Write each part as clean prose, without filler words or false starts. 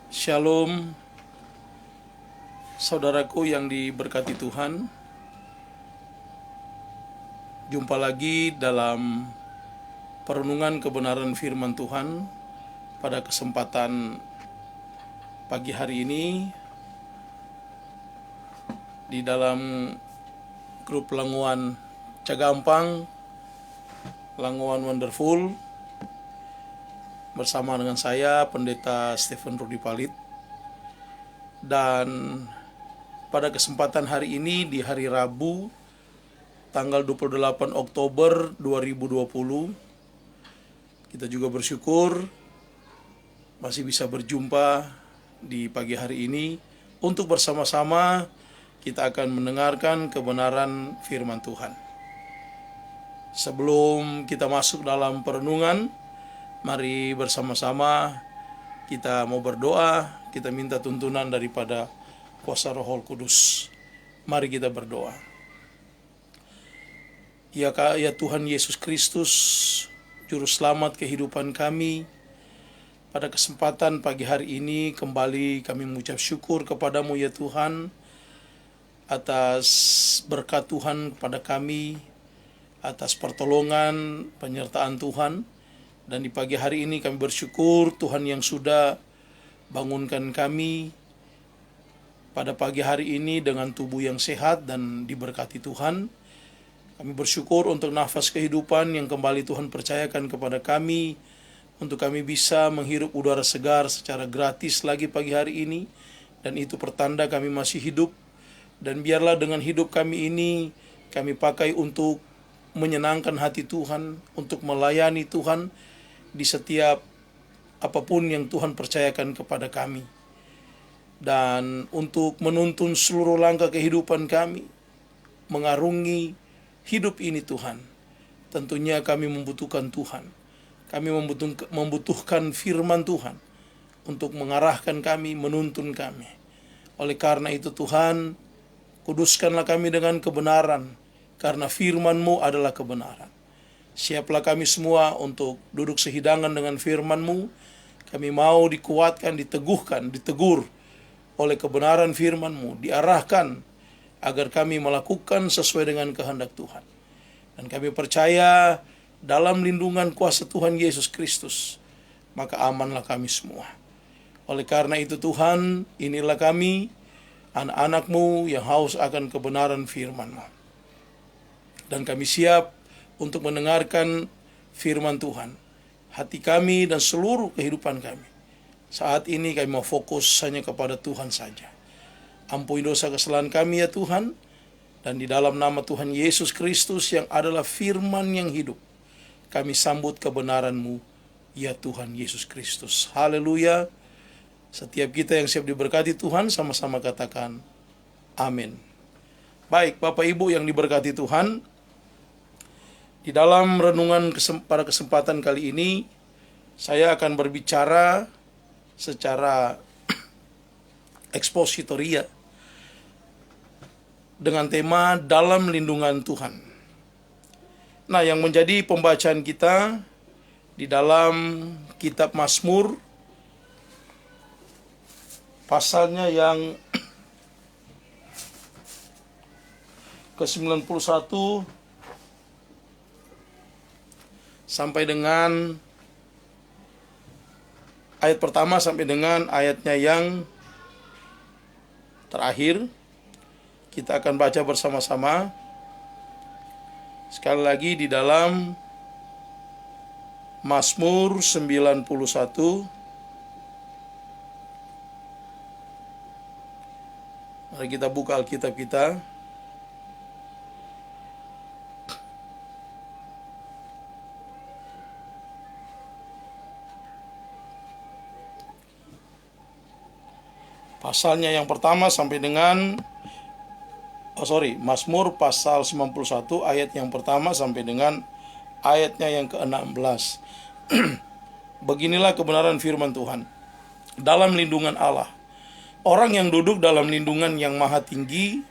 Shalom, saudaraku yang diberkati Tuhan. Jumpa lagi dalam perenungan kebenaran firman Tuhan pada kesempatan pagi hari ini di dalam grup Languan Cagampang, Languan Wonderful, bersama dengan saya Pendeta Stephen Rudi Palit. Dan pada kesempatan hari ini di hari Rabu tanggal 28 Oktober 2020, kita juga bersyukur masih bisa berjumpa di pagi hari ini untuk bersama-sama kita akan mendengarkan kebenaran firman Tuhan. Sebelum kita masuk dalam perenungan, mari bersama-sama kita mau berdoa, kita minta tuntunan daripada kuasa Roh Kudus. Mari kita berdoa. Ya Tuhan Yesus Kristus, Juru Selamat kehidupan kami, pada kesempatan pagi hari ini kembali kami mengucap syukur kepadamu ya Tuhan, atas berkat Tuhan kepada kami, atas pertolongan, penyertaan Tuhan. Dan di pagi hari ini kami bersyukur Tuhan yang sudah bangunkan kami pada pagi hari ini dengan tubuh yang sehat dan diberkati Tuhan. Kami bersyukur untuk nafas kehidupan yang kembali Tuhan percayakan kepada kami, untuk kami bisa menghirup udara segar secara gratis lagi pagi hari ini. Dan itu pertanda kami masih hidup. Dan biarlah dengan hidup kami ini kami pakai untuk menyenangkan hati Tuhan, untuk melayani Tuhan di setiap apapun yang Tuhan percayakan kepada kami, dan untuk menuntun seluruh langkah kehidupan kami, mengarungi hidup ini Tuhan. Tentunya kami membutuhkan Tuhan. Kami membutuhkan firman Tuhan untuk mengarahkan kami, menuntun kami. Oleh karena itu Tuhan, kuduskanlah kami dengan kebenaran, karena firman-Mu adalah kebenaran. Siaplah kami semua untuk duduk sehidangan dengan firman-Mu. Kami mau dikuatkan, diteguhkan, ditegur oleh kebenaran firman-Mu, diarahkan agar kami melakukan sesuai dengan kehendak Tuhan. Dan kami percaya dalam lindungan kuasa Tuhan Yesus Kristus, maka amanlah kami semua. Oleh karena itu Tuhan, inilah kami, anak-anak-Mu yang haus akan kebenaran firman-Mu. Dan kami siap untuk mendengarkan firman Tuhan. Hati kami dan seluruh kehidupan kami saat ini kami mau fokus hanya kepada Tuhan saja. Ampuni dosa kesalahan kami ya Tuhan, dan di dalam nama Tuhan Yesus Kristus yang adalah firman yang hidup, kami sambut kebenaran-Mu ya Tuhan Yesus Kristus. Haleluya. Setiap kita yang siap diberkati Tuhan sama-sama katakan amin. Baik, Bapak Ibu yang diberkati Tuhan, di dalam renungan pada kesempatan kali ini, saya akan berbicara secara ekspositoria dengan tema dalam lindungan Tuhan. Nah, yang menjadi pembacaan kita di dalam kitab Mazmur, pasalnya yang ke-91 sampai dengan ayat pertama sampai dengan ayatnya yang terakhir. Kita akan baca bersama-sama. Sekali lagi di dalam Mazmur 91. Mari kita buka Alkitab kita. Pasalnya yang pertama sampai dengan Mazmur pasal 91 ayat yang pertama sampai dengan ayatnya yang ke-16. Beginilah kebenaran firman Tuhan. Dalam lindungan Allah, orang yang duduk dalam lindungan yang maha tinggi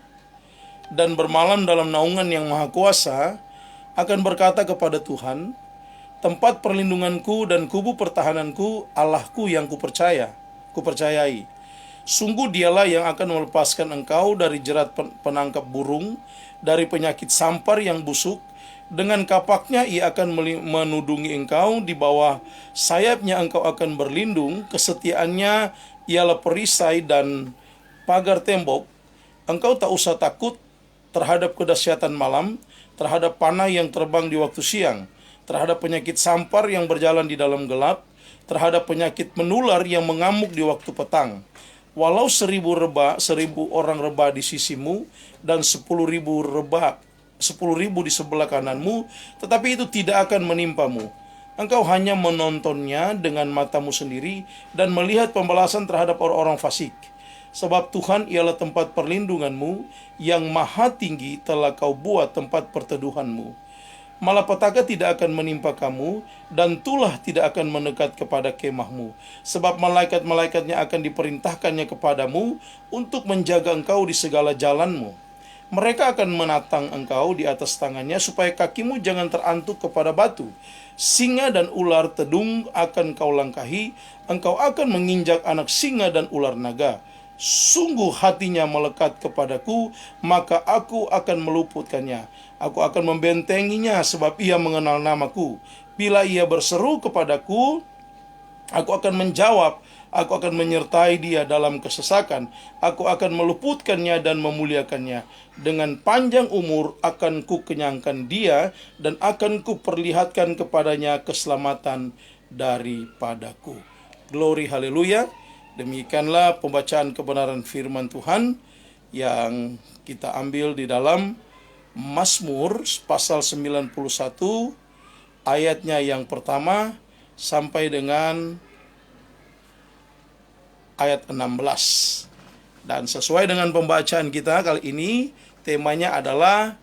dan bermalam dalam naungan yang maha kuasa akan berkata kepada Tuhan, tempat perlindunganku dan kubu pertahananku, Allahku yang kupercaya. kupercayai. Sungguh dialah yang akan melepaskan engkau dari jerat penangkap burung, dari penyakit sampar yang busuk. Dengan kapaknya ia akan menudungi engkau, di bawah sayapnya engkau akan berlindung. Kesetiaannya ialah perisai dan pagar tembok. Engkau tak usah takut terhadap kedahsyatan malam, terhadap panah yang terbang di waktu siang, terhadap penyakit sampar yang berjalan di dalam gelap, terhadap penyakit menular yang mengamuk di waktu petang. Walau 1.000 orang rebah di sisimu dan 10.000 di sebelah kananmu, tetapi itu tidak akan menimpamu. Engkau hanya menontonnya dengan matamu sendiri dan melihat pembalasan terhadap orang-orang fasik. Sebab Tuhan ialah tempat perlindunganmu, yang maha tinggi telah kau buat tempat perteduhanmu. Malapetaka tidak akan menimpa kamu, dan tulah tidak akan mendekat kepada kemahmu. Sebab malaikat-malaikatnya akan diperintahkannya kepadamu untuk menjaga engkau di segala jalanmu. Mereka akan menatang engkau di atas tangannya, supaya kakimu jangan terantuk kepada batu. Singa dan ular tedung akan kau langkahi, engkau akan menginjak anak singa dan ular naga. Sungguh hatinya melekat kepadaku, maka aku akan meluputkannya. Aku akan membentenginya, sebab ia mengenal namaku. Bila ia berseru kepadaku, aku akan menjawab. Aku akan menyertai dia dalam kesesakan. Aku akan meluputkannya dan memuliakannya. Dengan panjang umur akan kukenyangkan dia, dan akan kuperlihatkan kepadanya keselamatan daripadaku. Glory, haleluya. Demikianlah pembacaan kebenaran firman Tuhan yang kita ambil di dalam Mazmur pasal 91 ayatnya yang pertama sampai dengan ayat 16. Dan sesuai dengan pembacaan kita kali ini, temanya adalah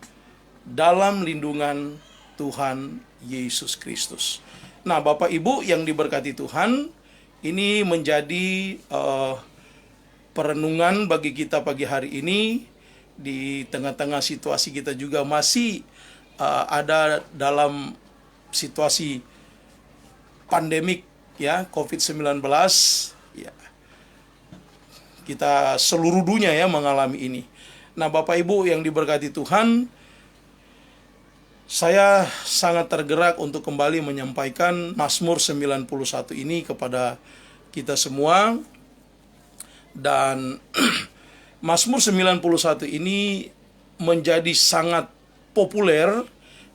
dalam lindungan Tuhan Yesus Kristus. Nah, Bapak Ibu yang diberkati Tuhan, ini menjadi perenungan bagi kita pagi hari ini. Di tengah-tengah situasi kita juga masih ada dalam situasi pandemik ya, COVID-19 ya. Kita seluruh dunia ya mengalami ini. Nah, Bapak Ibu yang diberkati Tuhan, saya sangat tergerak untuk kembali menyampaikan Mazmur 91 ini kepada kita semua. Dan Mazmur 91 ini menjadi sangat populer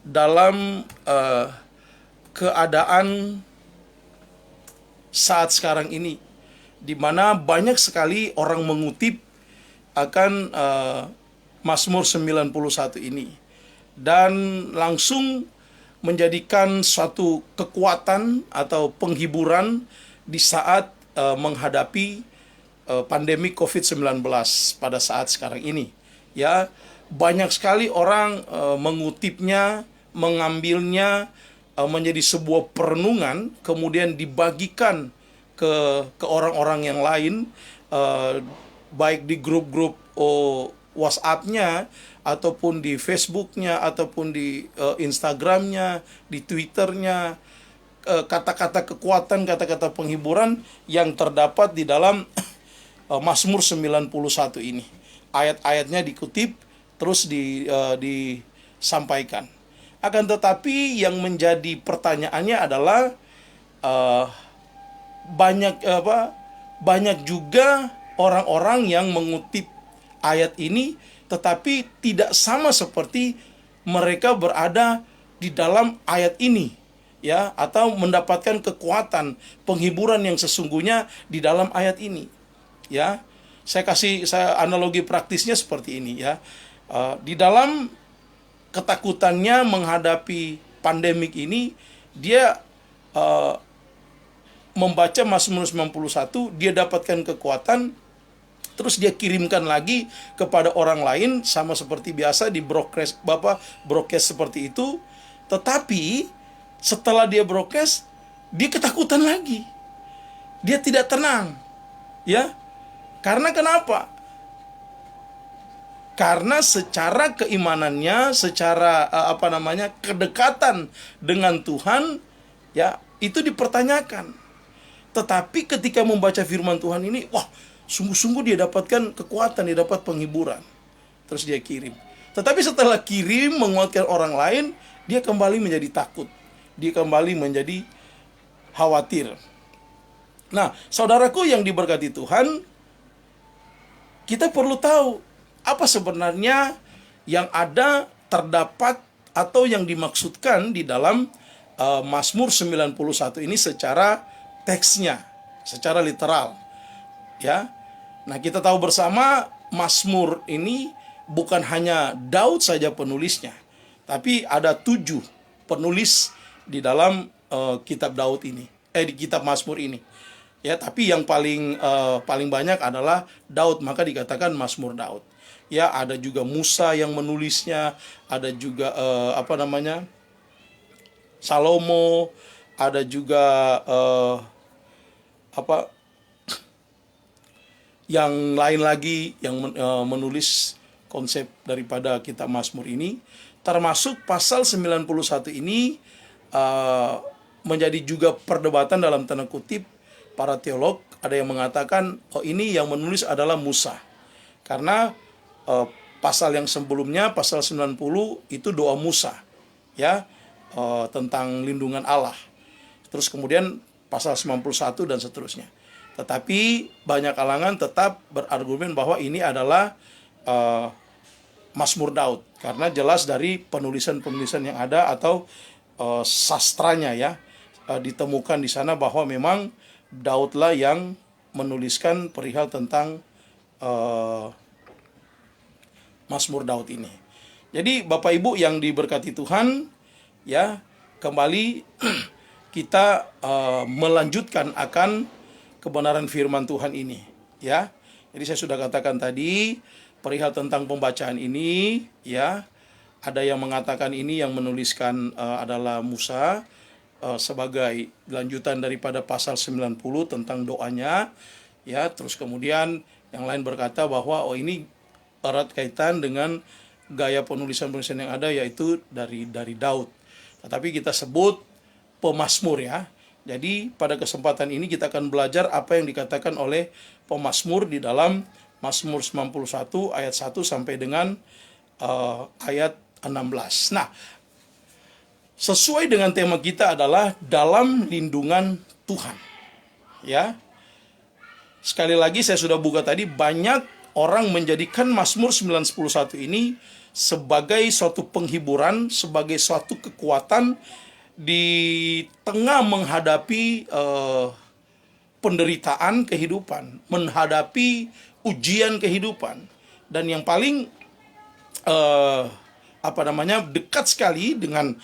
dalam keadaan saat sekarang ini, di mana banyak sekali orang mengutip akan Mazmur 91 ini, dan langsung menjadikan suatu kekuatan atau penghiburan di saat menghadapi pandemi COVID-19 pada saat sekarang ini. Ya, banyak sekali orang mengutipnya, mengambilnya menjadi sebuah perenungan, kemudian dibagikan ke orang-orang yang lain, baik di grup-grup WhatsApp-nya, ataupun di Facebook-nya, ataupun di Instagram-nya, di Twitter-nya. Kata-kata kekuatan, kata-kata penghiburan yang terdapat di dalam Mazmur 91 ini. Ayat-ayatnya dikutip, terus disampaikan. Akan tetapi yang menjadi pertanyaannya adalah banyak juga orang-orang yang mengutip ayat ini, tetapi tidak sama seperti mereka berada di dalam ayat ini, ya, atau mendapatkan kekuatan penghiburan yang sesungguhnya di dalam ayat ini. Ya, saya analogi praktisnya seperti ini ya. Di dalam ketakutannya menghadapi pandemik ini, dia membaca Mazmur 91, dia dapatkan kekuatan, terus dia kirimkan lagi kepada orang lain, sama seperti biasa di broadcast seperti itu. Tetapi setelah dia broadcast, dia ketakutan lagi, dia tidak tenang, ya. Karena kenapa? Karena secara keimanannya, secara kedekatan dengan Tuhan, ya, itu dipertanyakan. Tetapi ketika membaca firman Tuhan ini, wah, sungguh-sungguh dia dapatkan kekuatan, dia dapat penghiburan. Terus dia kirim. Tetapi setelah kirim menguatkan orang lain, dia kembali menjadi takut. Dia kembali menjadi khawatir. Nah, saudaraku yang diberkati Tuhan, kita perlu tahu apa sebenarnya yang ada, terdapat, atau yang dimaksudkan di dalam Mazmur 91 ini secara teksnya, secara literal. Ya. Nah, kita tahu bersama Mazmur ini bukan hanya Daud saja penulisnya, tapi ada 7 penulis di dalam kitab Daud ini, di kitab Mazmur ini. Ya, tapi yang paling banyak adalah Daud, maka dikatakan Mazmur Daud. Ya, ada juga Musa yang menulisnya, ada juga Salomo, ada juga yang lain lagi yang menulis konsep daripada kitab Mazmur ini, termasuk pasal 91 ini menjadi juga perdebatan dalam tanda kutip para teolog. Ada yang mengatakan, oh, ini yang menulis adalah Musa, karena pasal yang sebelumnya, pasal 90 itu doa Musa, ya, tentang lindungan Allah. Terus kemudian pasal 91 dan seterusnya. Tetapi banyak kalangan tetap berargumen bahwa ini adalah Mazmur Daud, karena jelas dari penulisan-penulisan yang ada atau sastranya, ya, ditemukan di sana bahwa memang Daudlah yang menuliskan perihal tentang Mazmur Daud ini. Jadi Bapak Ibu yang diberkati Tuhan, ya, kembali kita melanjutkan akan kebenaran firman Tuhan ini, ya. Jadi saya sudah katakan tadi perihal tentang pembacaan ini, ya. Ada yang mengatakan ini yang menuliskan adalah Musa sebagai lanjutan daripada pasal 90 tentang doanya, ya. Terus kemudian yang lain berkata bahwa oh, ini erat kaitan dengan gaya penulisan-penulisan yang ada, yaitu dari Daud. Tetapi kita sebut pemazmur, ya. Jadi pada kesempatan ini kita akan belajar apa yang dikatakan oleh pemazmur di dalam Mazmur 91 ayat 1 sampai dengan ayat 16. Nah, sesuai dengan tema kita adalah dalam lindungan Tuhan. Ya. Sekali lagi saya sudah buka tadi, banyak orang menjadikan Mazmur 91 ini sebagai suatu penghiburan, sebagai suatu kekuatan di tengah menghadapi penderitaan kehidupan, menghadapi ujian kehidupan. Dan yang paling dekat sekali dengan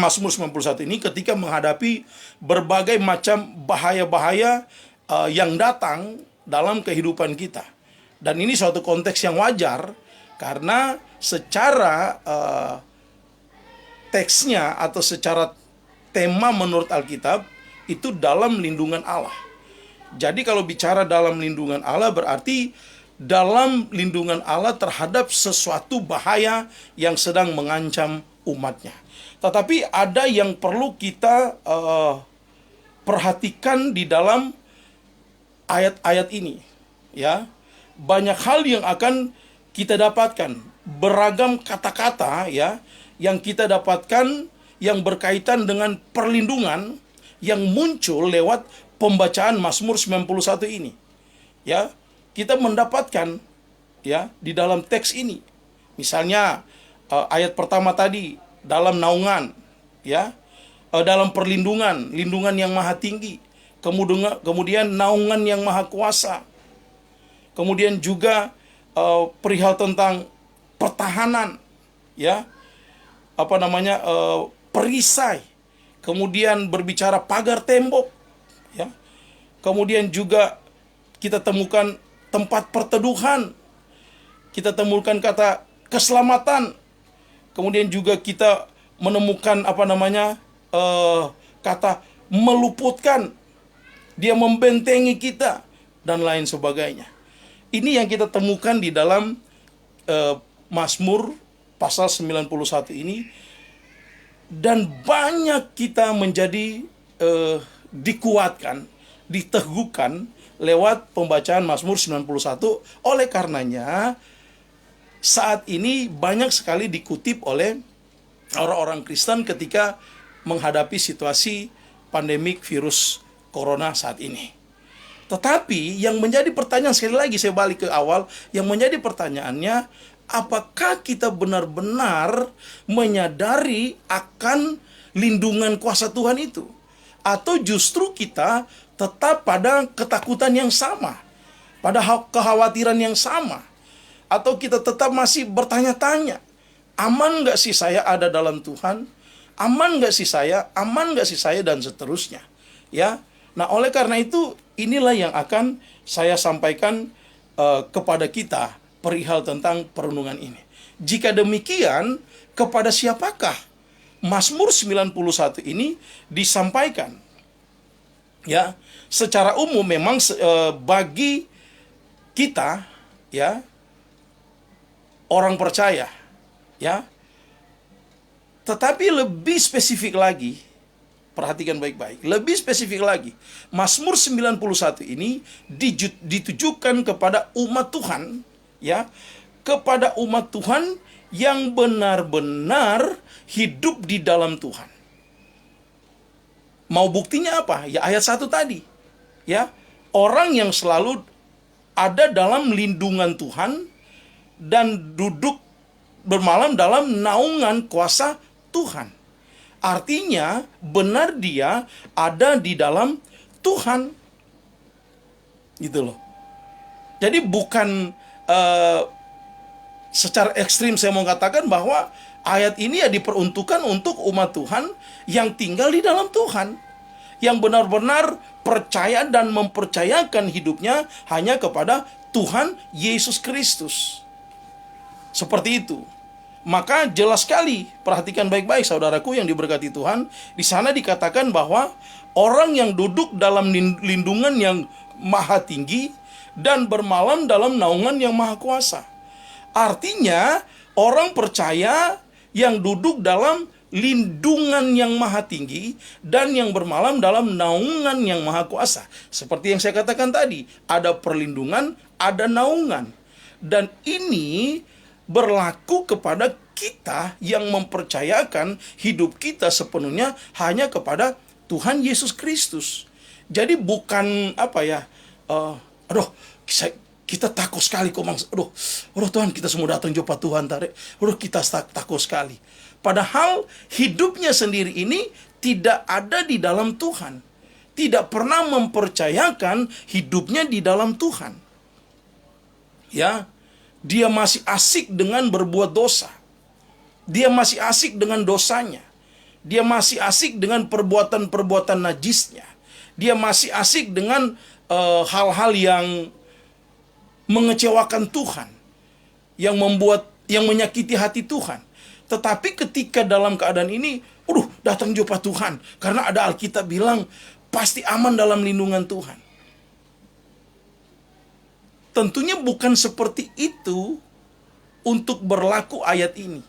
Mazmur 91 ini ketika menghadapi berbagai macam bahaya-bahaya yang datang dalam kehidupan kita. Dan ini suatu konteks yang wajar, karena secara teksnya atau secara tema menurut Alkitab itu dalam lindungan Allah. Jadi kalau bicara dalam lindungan Allah, berarti dalam lindungan Allah terhadap sesuatu bahaya yang sedang mengancam umatnya. Tetapi ada yang perlu kita perhatikan di dalam ayat-ayat ini, ya. Banyak hal yang akan kita dapatkan, beragam kata-kata, ya, yang kita dapatkan yang berkaitan dengan perlindungan yang muncul lewat pembacaan Mazmur 91 ini. Ya, kita mendapatkan, ya, di dalam teks ini. Misalnya ayat pertama tadi, dalam naungan, ya, dalam perlindungan, lindungan yang maha tinggi. Kemudian naungan yang maha kuasa. Kemudian juga perihal tentang pertahanan, ya, perisai. Kemudian berbicara pagar tembok, ya. Kemudian juga kita temukan tempat perteduhan. Kita temukan kata keselamatan. Kemudian juga kita menemukan kata meluputkan. Dia membentengi kita dan lain sebagainya. Ini yang kita temukan di dalam Mazmur pasal 91 ini. Dan banyak kita menjadi dikuatkan diteguhkan lewat pembacaan Mazmur 91. Oleh karenanya, saat ini banyak sekali dikutip oleh orang-orang Kristen ketika menghadapi situasi pandemik virus corona saat ini. Tetapi yang menjadi pertanyaan, sekali lagi saya balik ke awal, yang menjadi pertanyaannya, apakah kita benar-benar menyadari akan lindungan kuasa Tuhan itu? Atau justru kita tetap pada ketakutan yang sama, pada kekhawatiran yang sama? Atau kita tetap masih bertanya-tanya, aman gak sih saya ada dalam Tuhan? Aman gak sih saya? Aman gak sih saya? Dan seterusnya. Ya. Nah, oleh karena itu, inilah yang akan saya sampaikan kepada kita perihal tentang perenungan ini. Jika demikian, kepada siapakah Mazmur 91 ini disampaikan? Ya, secara umum memang bagi kita, ya, orang percaya, ya. Tetapi lebih spesifik lagi, perhatikan baik-baik, lebih spesifik lagi, Mazmur 91 ini ditujukan kepada umat Tuhan, ya, kepada umat Tuhan yang benar-benar hidup di dalam Tuhan. Mau buktinya apa? Ya ayat 1 tadi. Ya, orang yang selalu ada dalam lindungan Tuhan dan duduk bermalam dalam naungan kuasa Tuhan. Artinya benar dia ada di dalam Tuhan. Gitu loh. Jadi bukan secara ekstrim saya mau katakan bahwa ayat ini ya diperuntukkan untuk umat Tuhan yang tinggal di dalam Tuhan, yang benar-benar percaya dan mempercayakan hidupnya hanya kepada Tuhan Yesus Kristus. Seperti itu. Maka jelas sekali, perhatikan baik-baik saudaraku yang diberkati Tuhan, di sana dikatakan bahwa orang yang duduk dalam lindungan yang maha tinggi dan bermalam dalam naungan yang maha kuasa. Artinya, orang percaya yang duduk dalam lindungan yang maha tinggi dan yang bermalam dalam naungan yang maha kuasa. Seperti yang saya katakan tadi, ada perlindungan, ada naungan. Dan ini berlaku kepada kita yang mempercayakan hidup kita sepenuhnya hanya kepada Tuhan Yesus Kristus. Jadi bukan kita takut sekali kok, aduh Tuhan, kita semua datang jumpa Tuhan tarik, kita takut sekali. Padahal hidupnya sendiri ini tidak ada di dalam Tuhan, tidak pernah mempercayakan hidupnya di dalam Tuhan. Ya, dia masih asik dengan berbuat dosa. Dia masih asik dengan dosanya. Dia masih asik dengan perbuatan-perbuatan najisnya. Dia masih asik dengan hal-hal yang mengecewakan Tuhan, yang menyakiti hati Tuhan. Tetapi ketika dalam keadaan ini, datang jumpa Tuhan, karena ada Alkitab bilang pasti aman dalam lindungan Tuhan. Tentunya bukan seperti itu untuk berlaku ayat ini.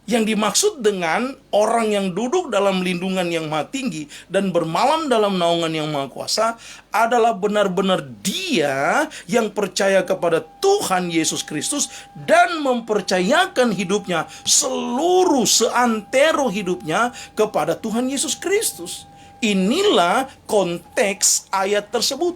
Yang dimaksud dengan orang yang duduk dalam lindungan yang maha tinggi dan bermalam dalam naungan yang maha kuasa adalah benar-benar dia yang percaya kepada Tuhan Yesus Kristus dan mempercayakan hidupnya, seluruh seantero hidupnya kepada Tuhan Yesus Kristus. Inilah konteks ayat tersebut.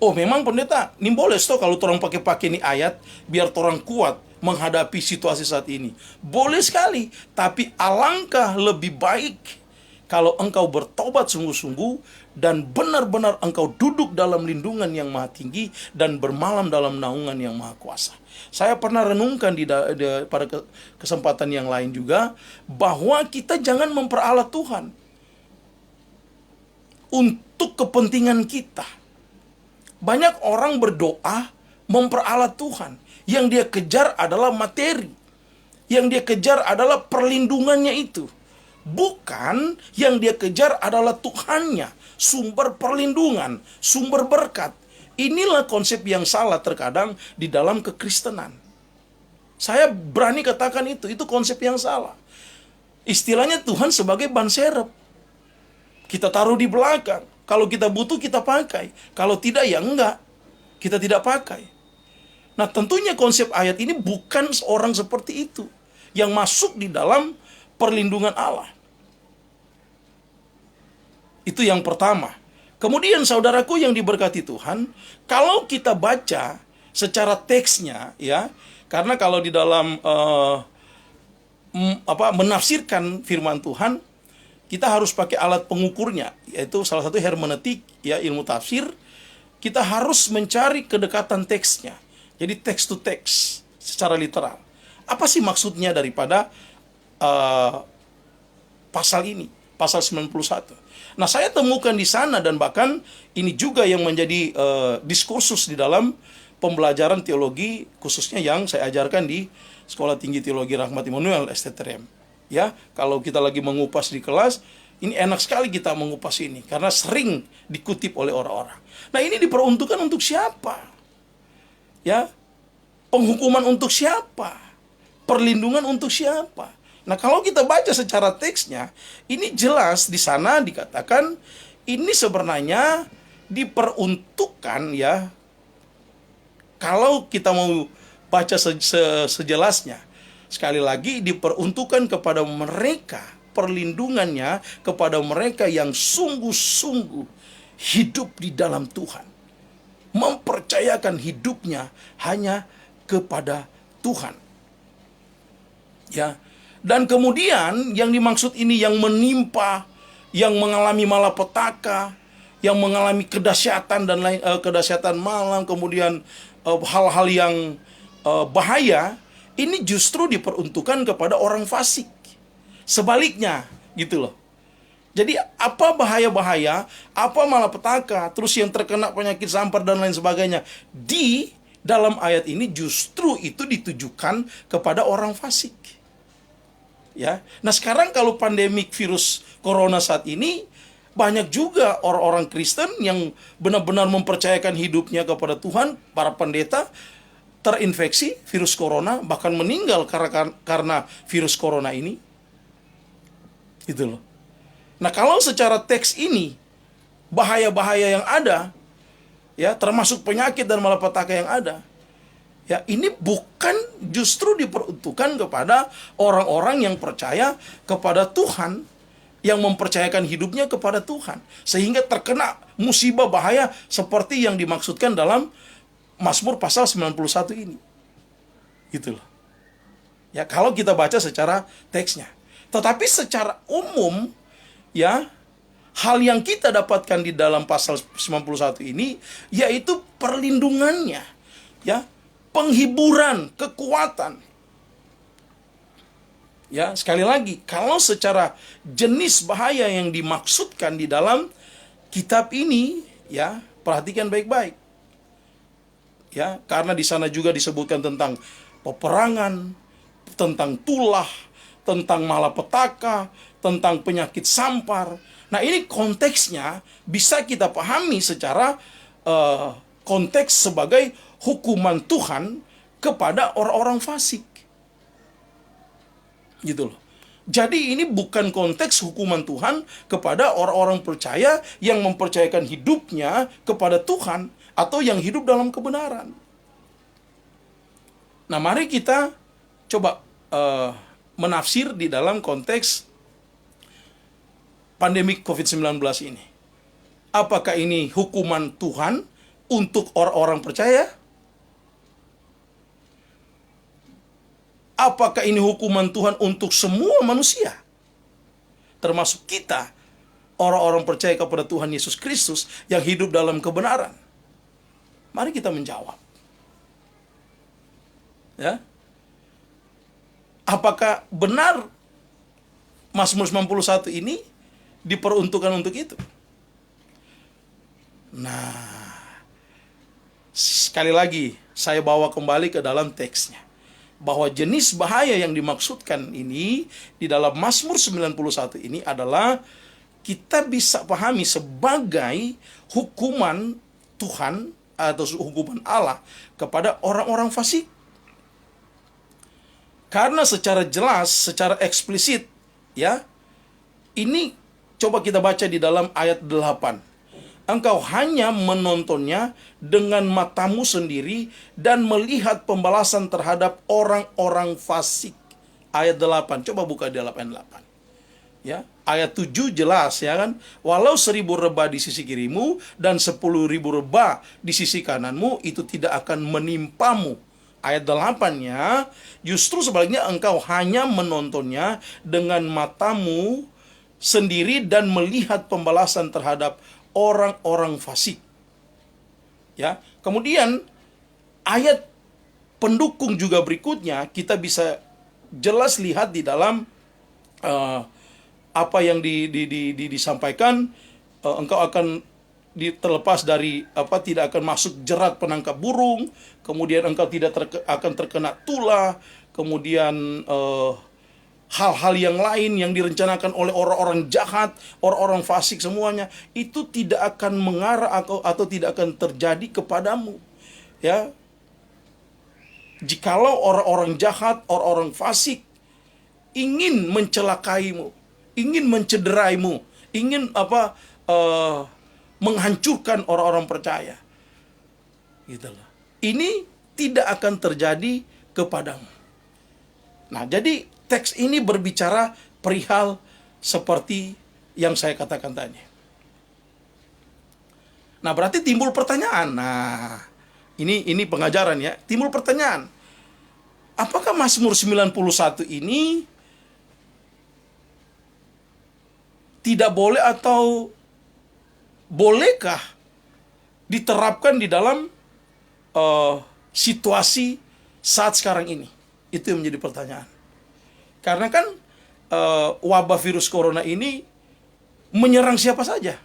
Oh memang pendeta, ini boleh toh kalau orang pakai ini ayat biar orang kuat menghadapi situasi saat ini. Boleh sekali, tapi alangkah lebih baik kalau engkau bertobat sungguh-sungguh dan benar-benar engkau duduk dalam lindungan yang maha tinggi dan bermalam dalam naungan yang maha kuasa. Saya pernah renungkan pada kesempatan yang lain juga bahwa kita jangan memperalat Tuhan untuk kepentingan kita. Banyak orang berdoa memperalat Tuhan. Yang dia kejar adalah materi. Yang dia kejar adalah perlindungannya itu. Bukan yang dia kejar adalah Tuhannya, sumber perlindungan, sumber berkat. Inilah konsep yang salah terkadang di dalam kekristenan. Saya berani katakan itu konsep yang salah. Istilahnya Tuhan sebagai ban serep. kita taruh di belakang. Kalau kita butuh kita pakai, kalau tidak ya enggak, kita tidak pakai. Nah, tentunya konsep ayat ini bukan seorang seperti itu yang masuk di dalam perlindungan Allah. Itu yang pertama. Kemudian saudaraku yang diberkati Tuhan, kalau kita baca secara teksnya, ya, karena kalau di dalam menafsirkan firman Tuhan, kita harus pakai alat pengukurnya, yaitu salah satu hermeneutik, ya, ilmu tafsir. Kita harus mencari kedekatan teksnya. Jadi text to text secara literal. Apa sih maksudnya daripada pasal ini, pasal 91? Nah, saya temukan di sana, dan bahkan ini juga yang menjadi diskursus di dalam pembelajaran teologi, khususnya yang saya ajarkan di Sekolah Tinggi Teologi Rahmat Immanuel STTRM. Ya, kalau kita lagi mengupas di kelas, ini enak sekali kita mengupas ini karena sering dikutip oleh orang-orang. Nah, ini diperuntukkan untuk siapa? Ya, penghukuman untuk siapa? Perlindungan untuk siapa? Nah, kalau kita baca secara teksnya, ini jelas di sana dikatakan ini sebenarnya diperuntukkan, ya. Kalau kita mau baca sejelasnya, sekali lagi diperuntukkan kepada mereka, perlindungannya kepada mereka yang sungguh-sungguh hidup di dalam Tuhan, mempercayakan hidupnya hanya kepada Tuhan. Ya. Dan kemudian yang dimaksud ini yang menimpa, yang mengalami malapetaka, yang mengalami kedahsyatan dan lain kedahsyatan malam, kemudian hal-hal yang bahaya, ini justru diperuntukkan kepada orang fasik. Sebaliknya, gitu loh. Jadi apa bahaya-bahaya, apa malapetaka, terus yang terkena penyakit sampar dan lain sebagainya, di dalam ayat ini justru itu ditujukan kepada orang fasik. Ya. Nah, sekarang kalau pandemik virus corona saat ini, banyak juga orang-orang Kristen yang benar-benar mempercayakan hidupnya kepada Tuhan, para pendeta terinfeksi virus corona, bahkan meninggal karena virus corona ini. Gitu loh. Nah, kalau secara teks ini, bahaya-bahaya yang ada, ya, termasuk penyakit dan malapetaka yang ada, ya, ini bukan justru diperuntukkan kepada orang-orang yang percaya kepada Tuhan, yang mempercayakan hidupnya kepada Tuhan, sehingga terkena musibah bahaya seperti yang dimaksudkan dalam Mazmur pasal 91 ini. Gitu loh. Ya, kalau kita baca secara teksnya. Tetapi secara umum, ya, hal yang kita dapatkan di dalam pasal 91 ini yaitu perlindungannya, ya, penghiburan, kekuatan. Ya, sekali lagi, kalau secara jenis bahaya yang dimaksudkan di dalam kitab ini, ya, perhatikan baik-baik. Ya, karena di sana juga disebutkan tentang peperangan, tentang tulah, tentang malapetaka, tentang penyakit sampar. Nah, ini konteksnya bisa kita pahami secara konteks sebagai hukuman Tuhan kepada orang-orang fasik. Gitu loh. Jadi ini bukan konteks hukuman Tuhan kepada orang-orang percaya yang mempercayakan hidupnya kepada Tuhan atau yang hidup dalam kebenaran. Nah, mari kita coba menafsir di dalam konteks pandemik COVID-19 ini. Apakah ini hukuman Tuhan untuk orang-orang percaya? Apakah ini hukuman Tuhan untuk semua manusia? Termasuk kita, orang-orang percaya kepada Tuhan Yesus Kristus yang hidup dalam kebenaran. Mari kita menjawab. Ya. Apakah benar Mazmur 91 ini diperuntukkan untuk itu? Nah, sekali lagi saya bawa kembali ke dalam teksnya, bahwa jenis bahaya yang dimaksudkan ini di dalam Mazmur 91 ini adalah kita bisa pahami sebagai hukuman Tuhan atau hukuman Allah kepada orang-orang fasik. Karena secara jelas, secara eksplisit, ya, ini Coba kita baca di dalam ayat 8. Engkau hanya menontonnya dengan matamu sendiri dan melihat pembalasan terhadap orang-orang fasik. Ayat 8. Coba buka di 8. Ya, ayat 7 jelas ya kan. Walau 1.000 rebah di sisi kirimu dan 10.000 rebah di sisi kananmu, itu tidak akan menimpamu. Ayat 8-nya, justru sebaliknya engkau hanya menontonnya dengan matamu sendiri dan melihat pembalasan terhadap orang-orang fasik. Ya, kemudian ayat pendukung juga berikutnya kita bisa jelas lihat di dalam apa yang disampaikan, engkau akan terlepas dari tidak akan masuk jerat penangkap burung, kemudian engkau tidak akan terkena tulah, kemudian hal-hal yang lain yang direncanakan oleh orang-orang jahat, orang-orang fasik semuanya itu tidak akan mengarah atau tidak akan terjadi kepadamu. Ya, jikalau orang-orang jahat, orang-orang fasik ingin mencelakaimu, ingin mencederaimu, ingin menghancurkan orang-orang percaya, gitulah. Ini tidak akan terjadi kepadamu. Nah, jadi teks ini berbicara perihal seperti yang saya katakan tadi. Nah, berarti timbul pertanyaan. Nah, ini pengajaran ya. Timbul pertanyaan. Apakah Mazmur 91 ini tidak boleh atau bolehkah diterapkan di dalam situasi saat sekarang ini? Itu yang menjadi pertanyaan. Karena kan wabah virus corona ini menyerang siapa saja.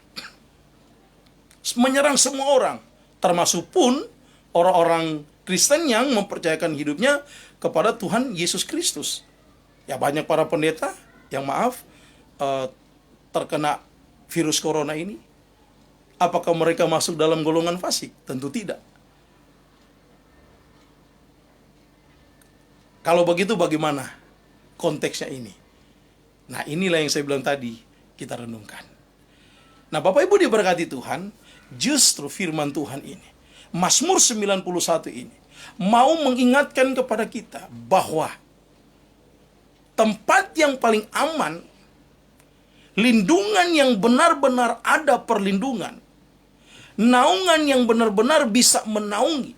Menyerang semua orang. Termasuk pun orang-orang Kristen yang mempercayakan hidupnya kepada Tuhan Yesus Kristus. Ya, banyak para pendeta yang terkena virus corona ini. Apakah mereka masuk dalam golongan fasik? Tentu tidak. Kalau begitu bagaimana konteksnya ini? Nah, inilah yang saya bilang tadi, kita renungkan. Nah, Bapak Ibu diberkati Tuhan, justru firman Tuhan ini, Mazmur 91 ini, mau mengingatkan kepada kita bahwa tempat yang paling aman, lindungan yang benar-benar ada perlindungan, naungan yang benar-benar bisa menaungi,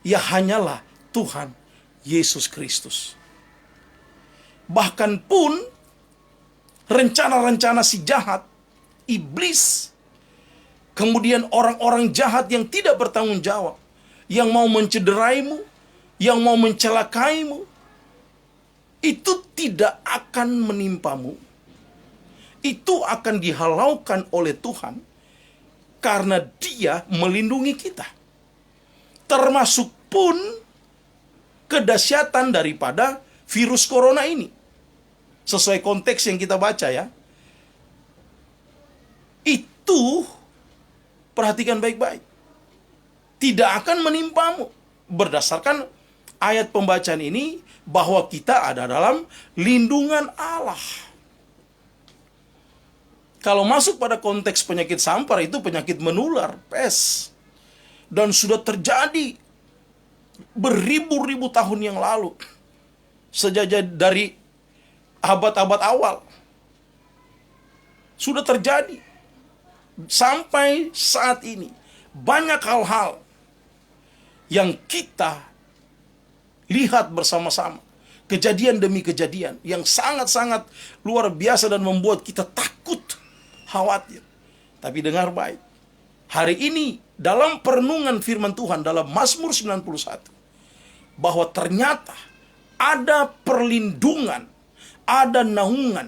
ya hanyalah Tuhan Yesus Kristus. Bahkan pun rencana-rencana si jahat, iblis, kemudian orang-orang jahat yang tidak bertanggung jawab, yang mau mencederaimu, yang mau mencelakaimu, itu tidak akan menimpamu. Itu akan dihalaukan oleh Tuhan karena Dia melindungi kita. Termasuk pun kedahsyatan daripada virus corona ini. Sesuai konteks yang kita baca ya. Itu perhatikan baik-baik. Tidak akan menimpamu. Berdasarkan ayat pembacaan ini bahwa kita ada dalam lindungan Allah. Kalau masuk pada konteks penyakit sampar, itu penyakit menular, pes. Dan sudah terjadi beribu-ribu tahun yang lalu. Sejak dari abad-abad awal. Sudah terjadi. Sampai saat ini. Banyak hal-hal yang kita lihat bersama-sama. Kejadian demi kejadian yang sangat-sangat luar biasa dan membuat kita takut, khawatir. Tapi dengar baik. Hari ini dalam perenungan firman Tuhan dalam Mazmur 91 bahwa ternyata ada perlindungan, ada naungan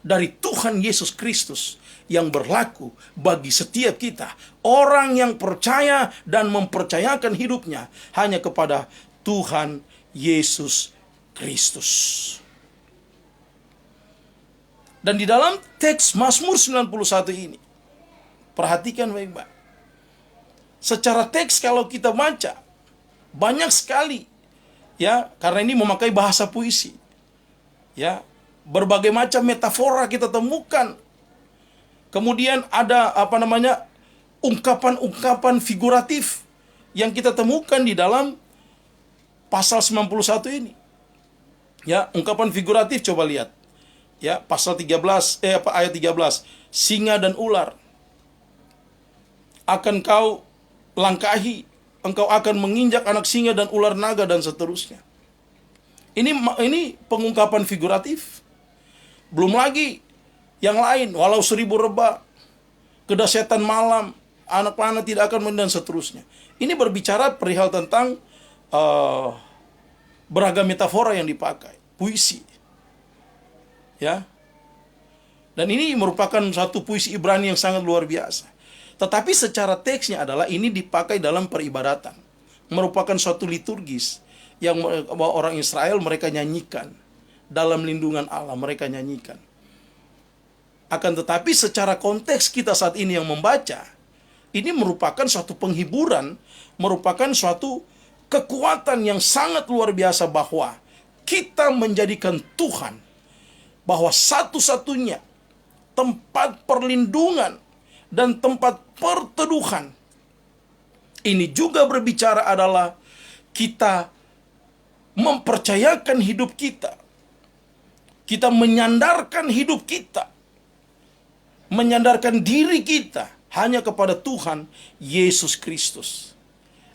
dari Tuhan Yesus Kristus yang berlaku bagi setiap kita. Orang yang percaya dan mempercayakan hidupnya hanya kepada Tuhan Yesus Kristus. Dan di dalam teks Mazmur 91 ini, perhatikan baik-baik. Secara teks kalau kita baca, banyak sekali ya, karena ini memakai bahasa puisi. Ya, berbagai macam metafora kita temukan Kemudian ada ungkapan-ungkapan figuratif yang kita temukan di dalam pasal 91 ini. Ya, ungkapan figuratif coba lihat. Ya, pasal 13 ayat 13. Singa dan ular akan kau langkahi, engkau akan menginjak anak singa dan ular naga dan seterusnya. Ini pengungkapan figuratif. Belum lagi yang lain, walau 1000 reba, kedahsyatan malam, anak panah tidak akan dan seterusnya. Ini berbicara perihal tentang beragam metafora yang dipakai, puisi. Ya. Dan ini merupakan satu puisi Ibrani yang sangat luar biasa. Tetapi secara teksnya adalah ini dipakai dalam peribadatan. Merupakan suatu liturgis yang orang Israel mereka nyanyikan. Dalam lindungan Allah mereka nyanyikan. Akan tetapi secara konteks kita saat ini yang membaca, ini merupakan suatu penghiburan, merupakan suatu kekuatan yang sangat luar biasa bahwa kita menjadikan Tuhan, bahwa satu-satunya tempat perlindungan dan tempat perteduhan. Ini juga berbicara adalah kita mempercayakan hidup kita. Kita menyandarkan hidup kita, menyandarkan diri kita hanya kepada Tuhan Yesus Kristus.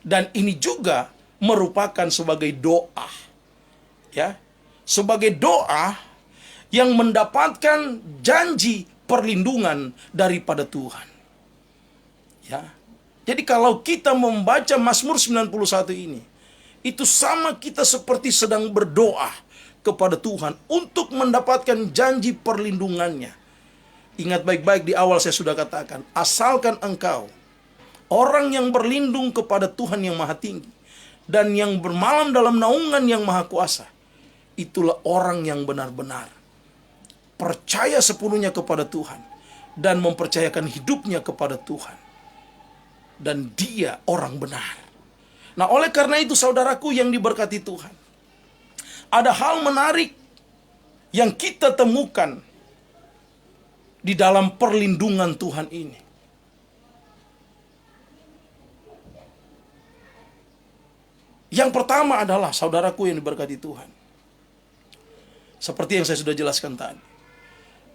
Dan ini juga merupakan sebagai doa. Ya, sebagai doa yang mendapatkan janji perlindungan daripada Tuhan. Ya. Jadi kalau kita membaca Mazmur 91 ini, itu sama kita seperti sedang berdoa kepada Tuhan untuk mendapatkan janji perlindungannya. Ingat baik-baik di awal saya sudah katakan, asalkan engkau orang yang berlindung kepada Tuhan yang maha tinggi dan yang bermalam dalam naungan yang maha kuasa, itulah orang yang benar-benar percaya sepenuhnya kepada Tuhan dan mempercayakan hidupnya kepada Tuhan. Dan dia orang benar. Nah, oleh karena itu saudaraku yang diberkati Tuhan, ada hal menarik yang kita temukan di dalam perlindungan Tuhan ini. Yang pertama adalah saudaraku yang diberkati Tuhan, seperti yang saya sudah jelaskan tadi,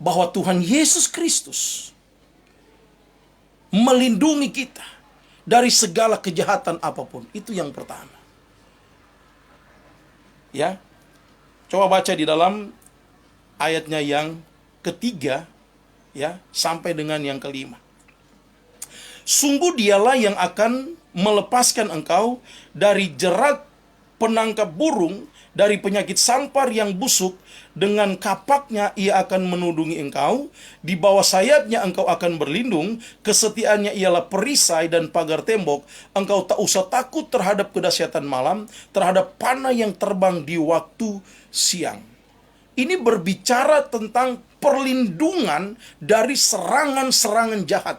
bahwa Tuhan Yesus Kristus melindungi kita dari segala kejahatan apapun. Itu yang pertama. Ya. Coba baca di dalam ayatnya yang ketiga, ya, sampai dengan yang kelima. Sungguh dialah yang akan melepaskan engkau dari jerat penangkap burung, dari penyakit sampar yang busuk. Dengan kapaknya ia akan menudungi engkau, di bawah sayapnya engkau akan berlindung, kesetiaannya ialah perisai dan pagar tembok. Engkau tak usah takut terhadap kedahsyatan malam, terhadap panah yang terbang di waktu siang. Ini berbicara tentang perlindungan dari serangan-serangan jahat.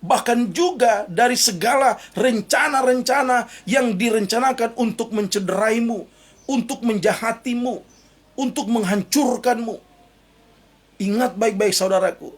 Bahkan juga dari segala rencana-rencana yang direncanakan untuk mencederaimu, untuk menjahatimu, untuk menghancurkanmu. Ingat baik-baik saudaraku,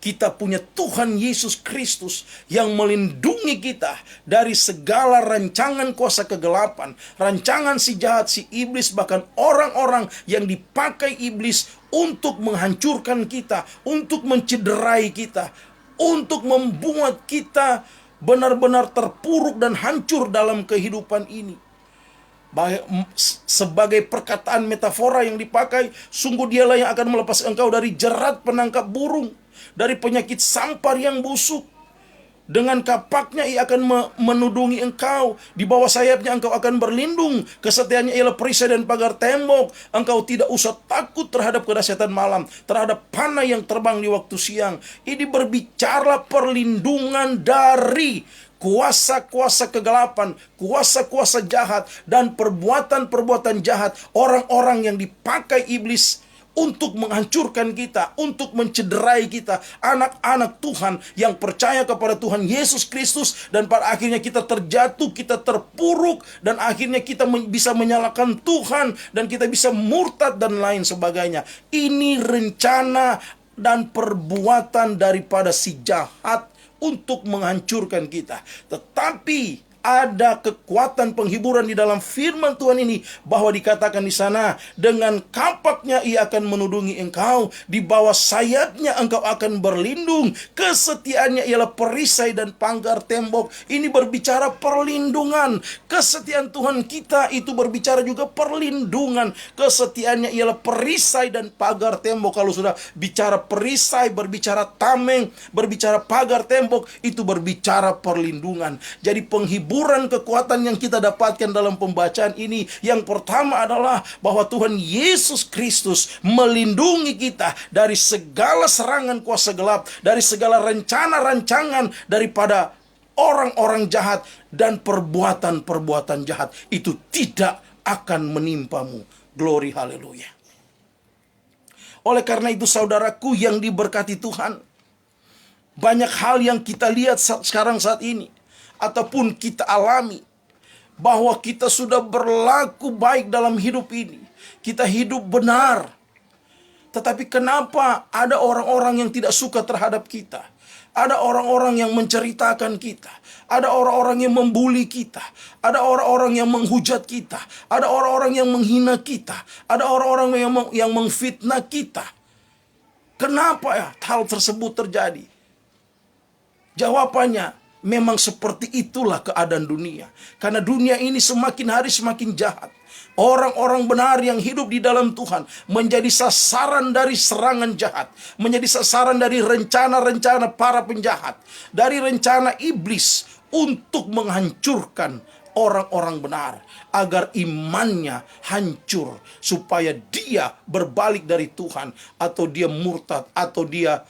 kita punya Tuhan Yesus Kristus yang melindungi kita dari segala rancangan kuasa kegelapan, rancangan si jahat, si iblis, bahkan orang-orang yang dipakai iblis untuk menghancurkan kita, untuk mencederai kita, untuk membuat kita benar-benar terpuruk dan hancur dalam kehidupan ini. Sebagai perkataan metafora yang dipakai, sungguh dialah yang akan melepas engkau dari jerat penangkap burung, dari penyakit sampar yang busuk. Dengan kapaknya ia akan menudungi engkau, di bawah sayapnya engkau akan berlindung, kesetiaannya ialah perisai dan pagar tembok. Engkau tidak usah takut terhadap kedahsyatan malam, terhadap panah yang terbang di waktu siang. Ini berbicara perlindungan dari kuasa-kuasa kegelapan, kuasa-kuasa jahat, dan perbuatan-perbuatan jahat, orang-orang yang dipakai iblis untuk menghancurkan kita, untuk mencederai kita, anak-anak Tuhan yang percaya kepada Tuhan Yesus Kristus, dan pada akhirnya kita terjatuh, kita terpuruk, dan akhirnya kita bisa menyalahkan Tuhan, dan kita bisa murtad dan lain sebagainya. Ini rencana dan perbuatan daripada si jahat untuk menghancurkan kita. Tetapi ada kekuatan penghiburan di dalam firman Tuhan ini, bahwa dikatakan di sana, dengan kapaknya ia akan menudungi engkau, di bawah sayapnya engkau akan berlindung, kesetiaannya ialah perisai dan pagar tembok. Ini berbicara perlindungan. Kesetiaan Tuhan kita itu berbicara juga perlindungan. Kesetiaannya ialah perisai dan pagar tembok. Kalau sudah bicara perisai, berbicara tameng, berbicara pagar tembok, itu berbicara perlindungan. Jadi penghiburan kekuatan yang kita dapatkan dalam pembacaan ini, yang pertama adalah bahwa Tuhan Yesus Kristus melindungi kita dari segala serangan kuasa gelap, dari segala rencana rancangan daripada orang-orang jahat, dan perbuatan-perbuatan jahat itu tidak akan menimpamu. Glory, haleluya. Oleh karena itu saudaraku yang diberkati Tuhan, banyak hal yang kita lihat sekarang saat ini, ataupun kita alami, bahwa kita sudah berlaku baik dalam hidup ini. Kita hidup benar. Tetapi kenapa ada orang-orang yang tidak suka terhadap kita? Ada orang-orang yang menceritakan kita. Ada orang-orang yang membuli kita. Ada orang-orang yang menghujat kita. Ada orang-orang yang menghina kita. Ada orang-orang yang mengfitnah kita. Kenapa ya hal tersebut terjadi? Jawabannya, memang seperti itulah keadaan dunia. Karena dunia ini semakin hari semakin jahat. Orang-orang benar yang hidup di dalam Tuhan menjadi sasaran dari serangan jahat, menjadi sasaran dari rencana-rencana para penjahat, dari rencana iblis untuk menghancurkan orang-orang benar, agar imannya hancur, supaya dia berbalik dari Tuhan, atau dia murtad, atau dia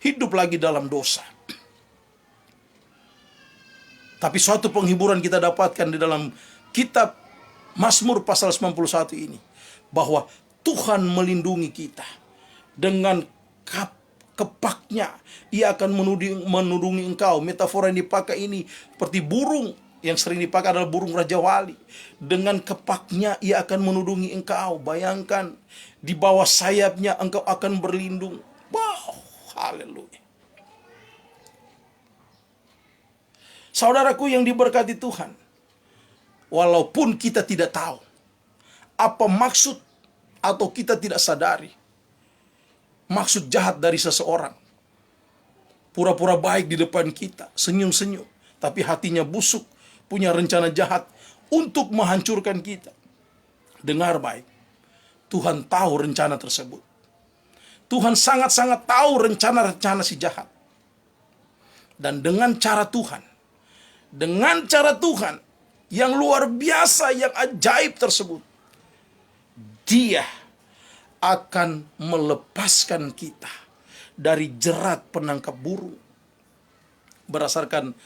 hidup lagi dalam dosa. Tapi suatu penghiburan kita dapatkan di dalam kitab Mazmur pasal 91 ini, bahwa Tuhan melindungi kita. Dengan kepaknya ia akan menudungi engkau. Metafora yang dipakai ini seperti burung, yang sering dipakai adalah burung Raja Wali. Dengan kepaknya ia akan menudungi engkau. Bayangkan, di bawah sayapnya engkau akan berlindung. Wow, haleluya. Saudaraku yang diberkati Tuhan, walaupun kita tidak tahu apa maksud, atau kita tidak sadari maksud jahat dari seseorang, pura-pura baik di depan kita, senyum-senyum, tapi hatinya busuk, punya rencana jahat untuk menghancurkan kita. Dengar baik, Tuhan tahu rencana tersebut. Tuhan sangat-sangat tahu rencana-rencana si jahat. Dan dengan cara Tuhan yang luar biasa, yang ajaib tersebut, Dia akan melepaskan kita dari jerat penangkap burung. Berdasarkan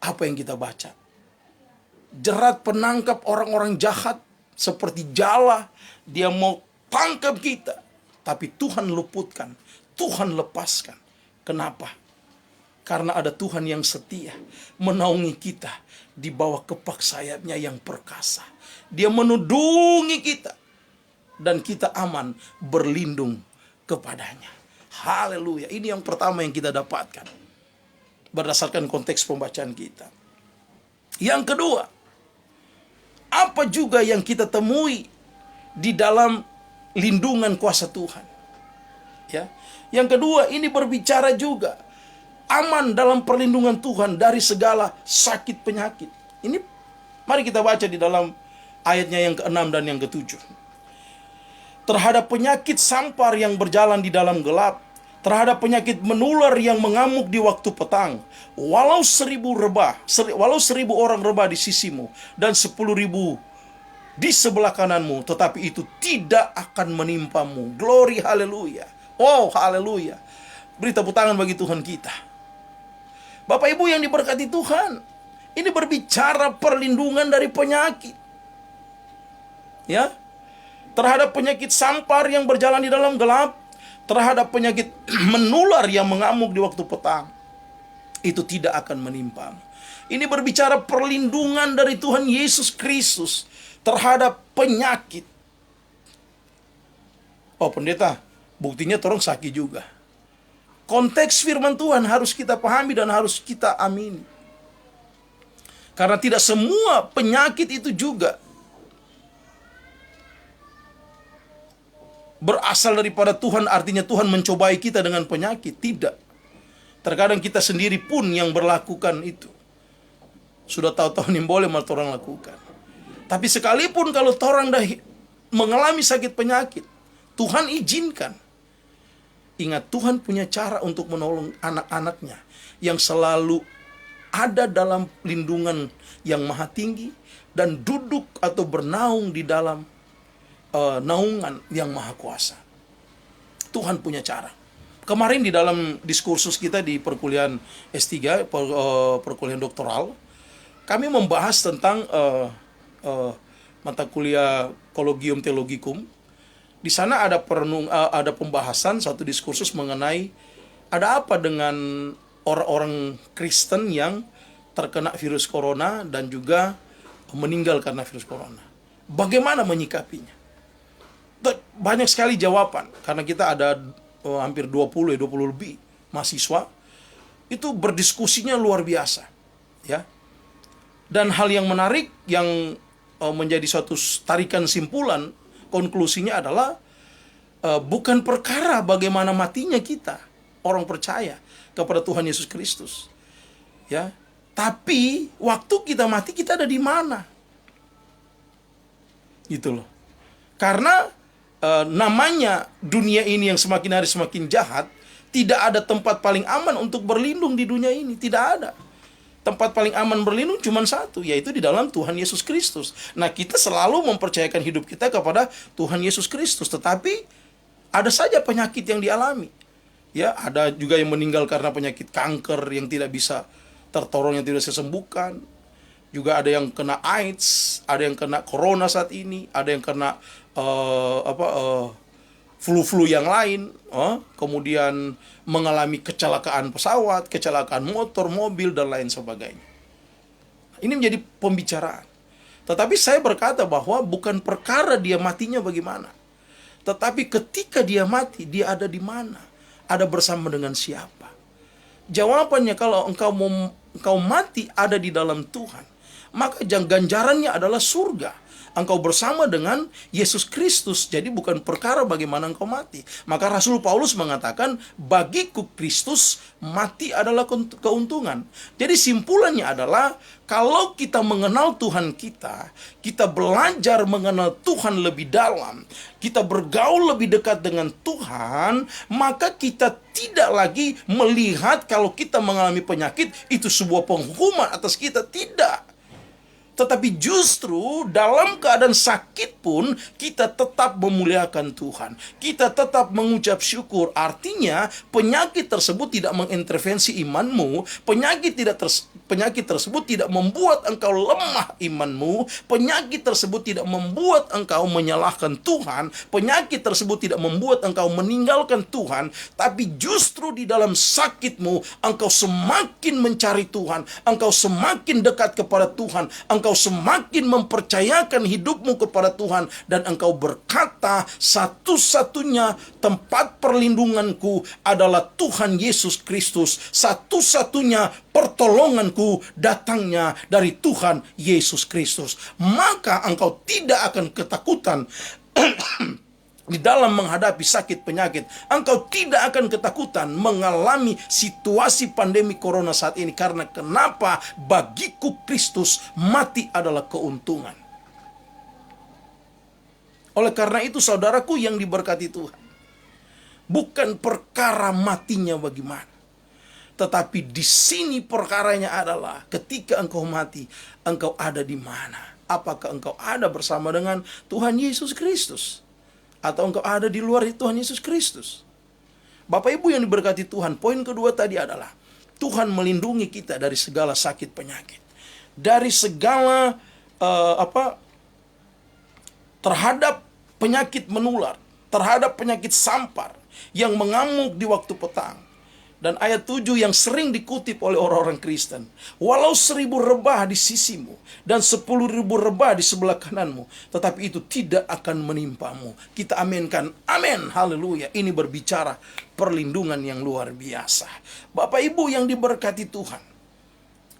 apa yang kita baca, jerat penangkap orang-orang jahat seperti jala, dia mau tangkap kita, tapi Tuhan luputkan, Tuhan lepaskan. Kenapa? Karena ada Tuhan yang setia menaungi kita di bawah kepak sayapnya yang perkasa. Dia menudungi kita, dan kita aman berlindung kepadanya. Haleluya. Ini yang pertama yang kita dapatkan berdasarkan konteks pembacaan kita. Yang kedua, apa juga yang kita temui di dalam lindungan kuasa Tuhan? Ya. Yang kedua, ini berbicara juga aman dalam perlindungan Tuhan dari segala sakit penyakit. Ini mari kita baca di dalam ayatnya yang ke-6 dan yang ke-7. Terhadap penyakit sampar yang berjalan di dalam gelap, terhadap penyakit menular yang mengamuk di waktu petang, walau 1,000 orang rebah di sisimu dan 10.000 di sebelah kananmu, tetapi itu tidak akan menimpamu. Glory, haleluya. Oh, haleluya. Beri tepuk tangan bagi Tuhan kita. Bapak Ibu yang diberkati Tuhan, ini berbicara perlindungan dari penyakit. Ya, terhadap penyakit sampar yang berjalan di dalam gelap, terhadap penyakit menular yang mengamuk di waktu petang, itu tidak akan menimpamu. Ini berbicara perlindungan dari Tuhan Yesus Kristus terhadap penyakit. Oh pendeta, buktinya torong sakit juga. Konteks firman Tuhan harus kita pahami dan harus kita amini. Karena tidak semua penyakit itu juga berasal daripada Tuhan, artinya Tuhan mencobai kita dengan penyakit. Tidak. Terkadang kita sendiri pun yang berlakukan itu. Sudah tahu-tahu ini boleh malah orang lakukan. Tapi sekalipun kalau orang dah mengalami sakit penyakit, Tuhan izinkan. Ingat, Tuhan punya cara untuk menolong anak-anaknya yang selalu ada dalam lindungan yang maha tinggi dan duduk atau bernaung di dalam naungan yang maha kuasa. Tuhan punya cara. Kemarin di dalam diskursus kita di perkuliahan S3, perkuliahan doktoral, kami membahas tentang mata kuliah Colloquium Theologicum. Di sana ada pembahasan satu diskursus mengenai ada apa dengan orang-orang Kristen yang terkena virus corona dan juga meninggal karena virus corona. Bagaimana menyikapinya? Banyak sekali jawaban karena kita ada hampir 20 lebih mahasiswa itu berdiskusinya luar biasa, ya. Dan hal yang menarik yang menjadi suatu tarikan simpulan konklusinya adalah bukan perkara bagaimana matinya kita orang percaya kepada Tuhan Yesus Kristus, ya, tapi waktu kita mati kita ada di mana, gitu loh. Karena namanya dunia ini yang semakin hari semakin jahat, tidak ada tempat paling aman untuk berlindung di dunia ini, tidak ada. Tempat paling aman berlindung cuma satu, yaitu di dalam Tuhan Yesus Kristus. Nah, kita selalu mempercayakan hidup kita kepada Tuhan Yesus Kristus, tetapi ada saja penyakit yang dialami. Ya, ada juga yang meninggal karena penyakit kanker yang tidak bisa tertolong, yang tidak bisa sembuhkan. Juga ada yang kena AIDS, ada yang kena corona saat ini, ada yang kena flu-flu yang lain, kemudian mengalami kecelakaan pesawat, kecelakaan motor, mobil, dan lain sebagainya. Ini menjadi pembicaraan. Tetapi saya berkata bahwa bukan perkara dia matinya bagaimana, tetapi ketika dia mati, dia ada di mana, ada bersama dengan siapa. Jawabannya, kalau engkau mati ada di dalam Tuhan, maka ganjarannya adalah surga. Engkau bersama dengan Yesus Kristus. Jadi bukan perkara bagaimana engkau mati. Maka Rasul Paulus mengatakan, bagiku Kristus mati adalah keuntungan. Jadi simpulannya adalah, kalau kita mengenal Tuhan kita, kita belajar mengenal Tuhan lebih dalam, kita bergaul lebih dekat dengan Tuhan, maka kita tidak lagi melihat kalau kita mengalami penyakit itu sebuah penghukuman atas kita, tidak. Tetapi justru dalam keadaan sakit pun kita tetap memuliakan Tuhan. Kita tetap mengucap syukur. Artinya penyakit tersebut tidak mengintervensi imanmu. Penyakit tersebut tidak membuat engkau lemah imanmu. Penyakit tersebut tidak membuat engkau menyalahkan Tuhan. Penyakit tersebut tidak membuat engkau meninggalkan Tuhan. Tapi justru di dalam sakitmu engkau semakin mencari Tuhan. Engkau semakin dekat kepada Tuhan. Engkau semakin mempercayakan hidupmu kepada Tuhan, dan engkau berkata, satu-satunya tempat perlindunganku adalah Tuhan Yesus Kristus. Satu-satunya pertolonganku datangnya dari Tuhan Yesus Kristus. Maka engkau tidak akan ketakutan di dalam menghadapi sakit penyakit. Engkau tidak akan ketakutan mengalami situasi pandemi corona saat ini. Karena kenapa? Bagiku Kristus mati adalah keuntungan. Oleh karena itu saudaraku yang diberkati Tuhan, bukan perkara matinya bagaimana, tetapi di sini perkaranya adalah ketika engkau mati, engkau ada di mana? Apakah engkau ada bersama dengan Tuhan Yesus Kristus? Atau engkau ada di luar Tuhan Yesus Kristus? Bapak Ibu yang diberkati Tuhan, poin kedua tadi adalah Tuhan melindungi kita dari segala sakit penyakit, dari segala terhadap penyakit menular, terhadap penyakit sampar yang mengamuk di waktu petang. Dan ayat 7 yang sering dikutip oleh orang-orang Kristen. Walau 1000 rebah di sisimu dan 10.000 rebah di sebelah kananmu, tetapi itu tidak akan menimpamu. Kita aminkan. Amin. Haleluya. Ini berbicara perlindungan yang luar biasa. Bapak Ibu yang diberkati Tuhan.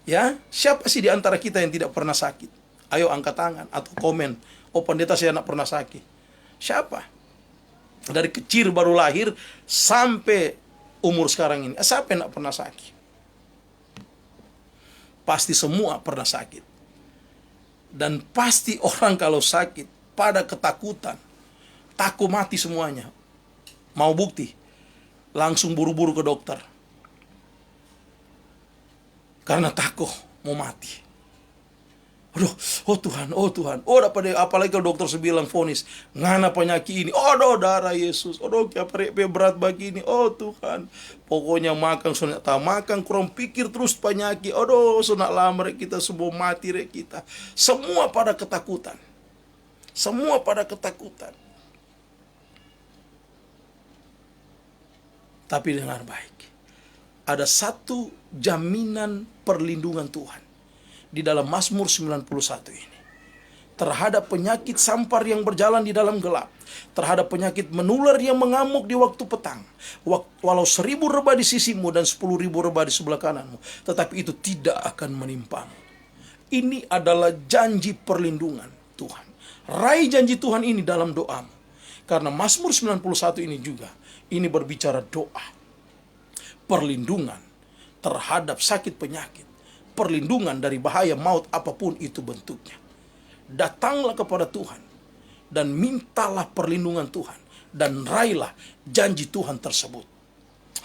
Ya, siapa sih di antara kita yang tidak pernah sakit? Ayo angkat tangan atau komen. Oh, pendeta saya tidak pernah sakit. Siapa? Dari kecil baru lahir sampai umur sekarang ini, siapa yang tidak pernah sakit? Pasti semua pernah sakit. Dan pasti orang kalau sakit pada ketakutan, takut mati semuanya. Mau bukti? Langsung buru-buru ke dokter. Karena takut mau mati. Aduh, oh Tuhan, dapat apalagi kalau dokter bilang vonis, ngana penyakit ini, darah Yesus, berat begini, Tuhan, pokoknya makan sunat makan kurang pikir terus penyakit, sunat lama kita semua mati kita, semua pada ketakutan, Tapi dengar baik, ada satu jaminan perlindungan Tuhan di dalam Mazmur 91 ini. Terhadap penyakit sampar yang berjalan di dalam gelap, terhadap penyakit menular yang mengamuk di waktu petang, walau 1000 rebah di sisimu dan 10.000 rebah di sebelah kananmu, tetapi itu tidak akan menimpamu. Ini adalah janji perlindungan Tuhan. Raih janji Tuhan ini dalam doamu. Karena Mazmur 91 ini juga, ini berbicara doa. Perlindungan terhadap sakit penyakit. Perlindungan dari bahaya maut apapun itu bentuknya. Datanglah kepada Tuhan dan mintalah perlindungan Tuhan dan raihlah janji Tuhan tersebut.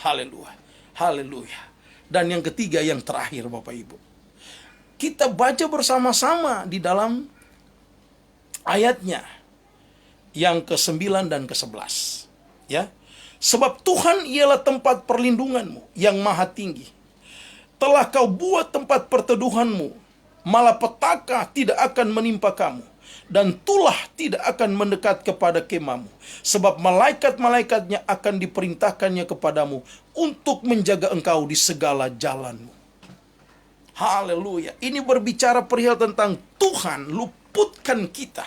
Haleluya. Haleluya. Dan yang ketiga, yang terakhir Bapak Ibu, kita baca bersama-sama di dalam ayatnya yang ke-9 dan ke-11. Ya. Sebab Tuhan ialah tempat perlindunganmu yang maha tinggi. Telah kau buat tempat perteduhanmu, malapetaka tidak akan menimpa kamu, dan tulah tidak akan mendekat kepada kemahmu. Sebab malaikat-malaikatnya akan diperintahkannya kepadamu untuk menjaga engkau di segala jalanmu. Haleluya. Ini berbicara perihal tentang Tuhan luputkan kita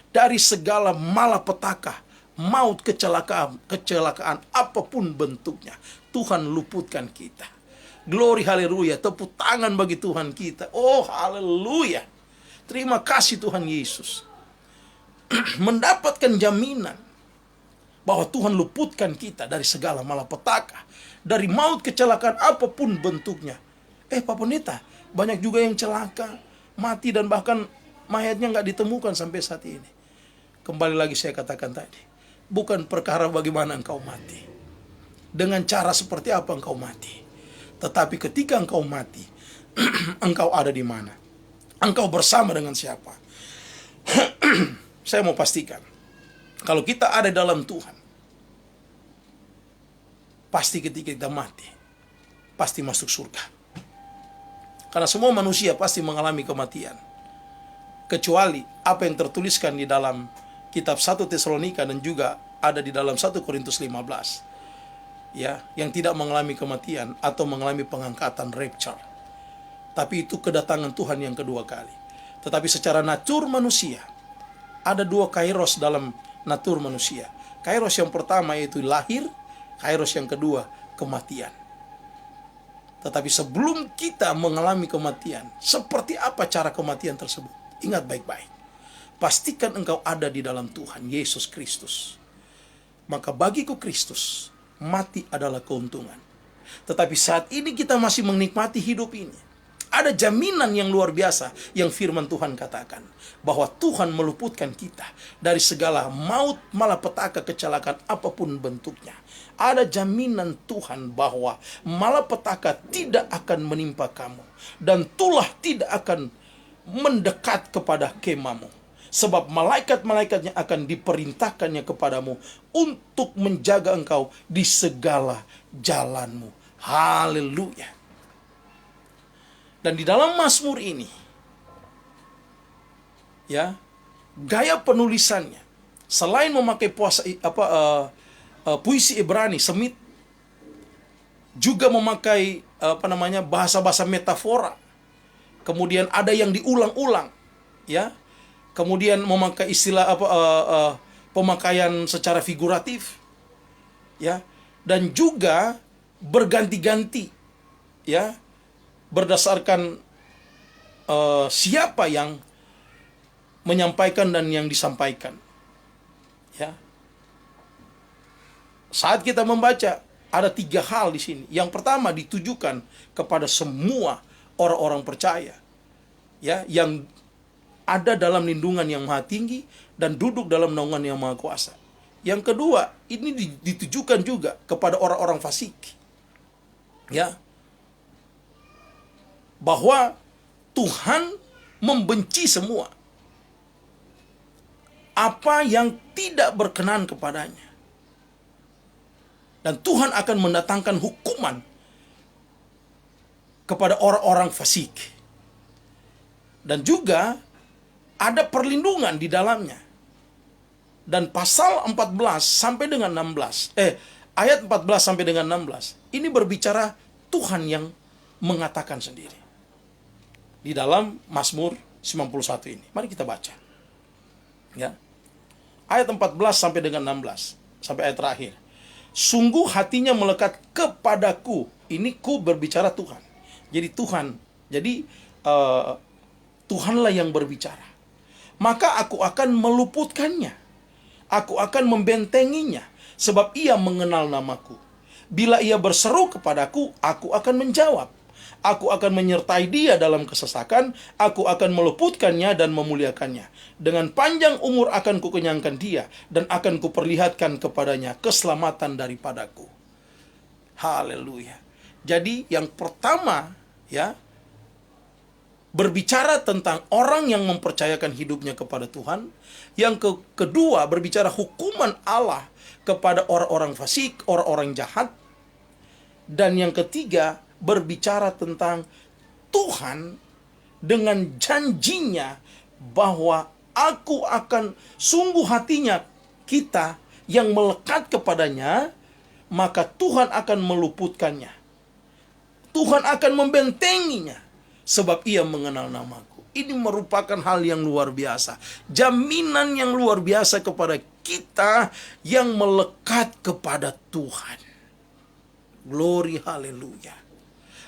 dari segala malapetaka, maut, kecelakaan apapun bentuknya. Tuhan luputkan kita. Glory, haleluya. Tepuk tangan bagi Tuhan kita. Oh, haleluya. Terima kasih Tuhan Yesus. Mendapatkan jaminan bahwa Tuhan luputkan kita dari segala malapetaka, dari maut, kecelakaan apapun bentuknya. Pak Pendeta, banyak juga yang celaka, mati, dan bahkan mayatnya nggak ditemukan sampai saat ini. Kembali lagi saya katakan tadi, bukan perkara bagaimana engkau mati, dengan cara seperti apa engkau mati. Tetapi ketika engkau mati, engkau ada di mana? Engkau bersama dengan siapa? Saya mau pastikan, kalau kita ada dalam Tuhan, pasti ketika kita mati, pasti masuk surga. Karena semua manusia pasti mengalami kematian. Kecuali apa yang tertuliskan di dalam kitab 1 Tesalonika dan juga ada di dalam 1 Korintus 15. Ya, yang tidak mengalami kematian atau mengalami pengangkatan, rapture. Tapi itu kedatangan Tuhan yang kedua kali. Tetapi secara natur manusia, ada 2 kairos dalam natur manusia. Kairos yang pertama yaitu lahir, kairos yang kedua kematian. Tetapi sebelum kita mengalami kematian, seperti apa cara kematian tersebut? Ingat baik-baik. Pastikan engkau ada di dalam Tuhan Yesus Kristus. Maka bagiku Kristus, mati adalah keuntungan. Tetapi saat ini kita masih menikmati hidup ini. Ada jaminan yang luar biasa yang firman Tuhan katakan. Bahwa Tuhan meluputkan kita dari segala maut, malapetaka, kecelakaan apapun bentuknya. Ada jaminan Tuhan bahwa malapetaka tidak akan menimpa kamu. Dan tulah tidak akan mendekat kepada kemahmu. Sebab malaikat-malaikatnya akan diperintahkannya kepadamu untuk menjaga engkau di segala jalanmu. Haleluya. Dan di dalam Mazmur ini, ya, gaya penulisannya selain memakai puisi Ibrani, Semit, juga memakai bahasa-bahasa metafora. Kemudian ada yang diulang-ulang, ya. Kemudian memakai istilah pemakaian secara figuratif, ya. Dan juga berganti-ganti, ya, berdasarkan siapa yang menyampaikan dan yang disampaikan, ya. Saat kita membaca, ada 3 hal di sini. Yang pertama ditujukan kepada semua orang-orang percaya, ya, yang ada dalam lindungan yang maha tinggi dan duduk dalam naungan yang maha kuasa. Yang kedua, ini ditujukan juga kepada orang-orang fasik, ya, bahwa Tuhan membenci semua apa yang tidak berkenan kepadanya. Dan Tuhan akan mendatangkan hukuman kepada orang-orang fasik. Dan juga ada perlindungan di dalamnya. Dan pasal 14 sampai dengan 16, ayat 14 sampai dengan 16, ini berbicara Tuhan yang mengatakan sendiri. Di dalam Mazmur 91 ini. Mari kita baca. Ya. Ayat 14 sampai dengan 16, sampai ayat terakhir. Sungguh hatinya melekat kepadaku. Ini ku berbicara Tuhan. Jadi Tuhan. Jadi Tuhanlah yang berbicara. Maka aku akan meluputkannya. Aku akan membentenginya. Sebab ia mengenal namaku. Bila ia berseru kepadaku, aku akan menjawab. Aku akan menyertai dia dalam kesesakan. Aku akan meluputkannya dan memuliakannya. Dengan panjang umur akan kukenyangkan dia. Dan akan kuperlihatkan kepadanya keselamatan daripadaku. Haleluya. Jadi yang pertama, ya, berbicara tentang orang yang mempercayakan hidupnya kepada Tuhan. Yang kedua, berbicara hukuman Allah kepada orang-orang fasik, orang-orang jahat. Dan yang ketiga, berbicara tentang Tuhan dengan janjinya bahwa aku akan, sungguh hatinya kita yang melekat kepadanya, maka Tuhan akan meluputkannya. Tuhan akan membentenginya, sebab ia mengenal namaku. Ini merupakan hal yang luar biasa. Jaminan yang luar biasa kepada kita yang melekat kepada Tuhan. Glory, haleluya.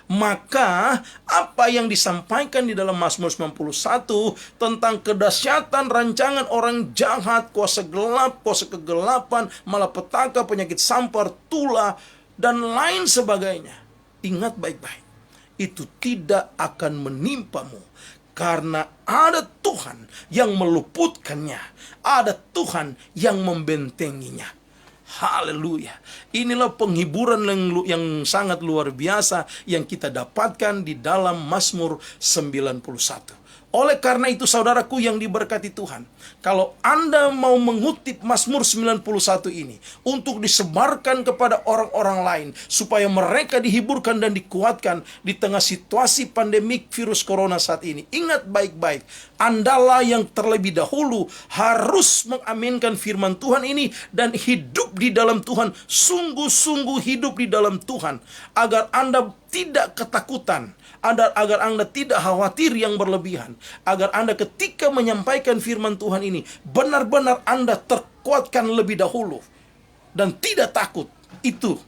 Maka apa yang disampaikan di dalam Mazmur 91 tentang kedahsyatan rancangan orang jahat, kuasa gelap, kuasa kegelapan, malapetaka, penyakit sampar, tula, dan lain sebagainya. Ingat baik-baik, itu tidak akan menimpamu. Karena ada Tuhan yang meluputkannya. Ada Tuhan yang membentenginya. Haleluya. Inilah penghiburan yang sangat luar biasa yang kita dapatkan di dalam Mazmur 91. Oleh karena itu saudaraku yang diberkati Tuhan, kalau Anda mau mengutip Mazmur 91 ini untuk disebarkan kepada orang-orang lain supaya mereka dihiburkan dan dikuatkan di tengah situasi pandemik virus corona saat ini, ingat baik-baik, Andalah yang terlebih dahulu harus mengaminkan firman Tuhan ini dan hidup di dalam Tuhan, sungguh-sungguh hidup di dalam Tuhan, agar Anda tidak ketakutan, agar Anda tidak khawatir yang berlebihan, agar Anda ketika menyampaikan firman Tuhan ini benar-benar Anda terkuatkan lebih dahulu dan tidak takut. Itu,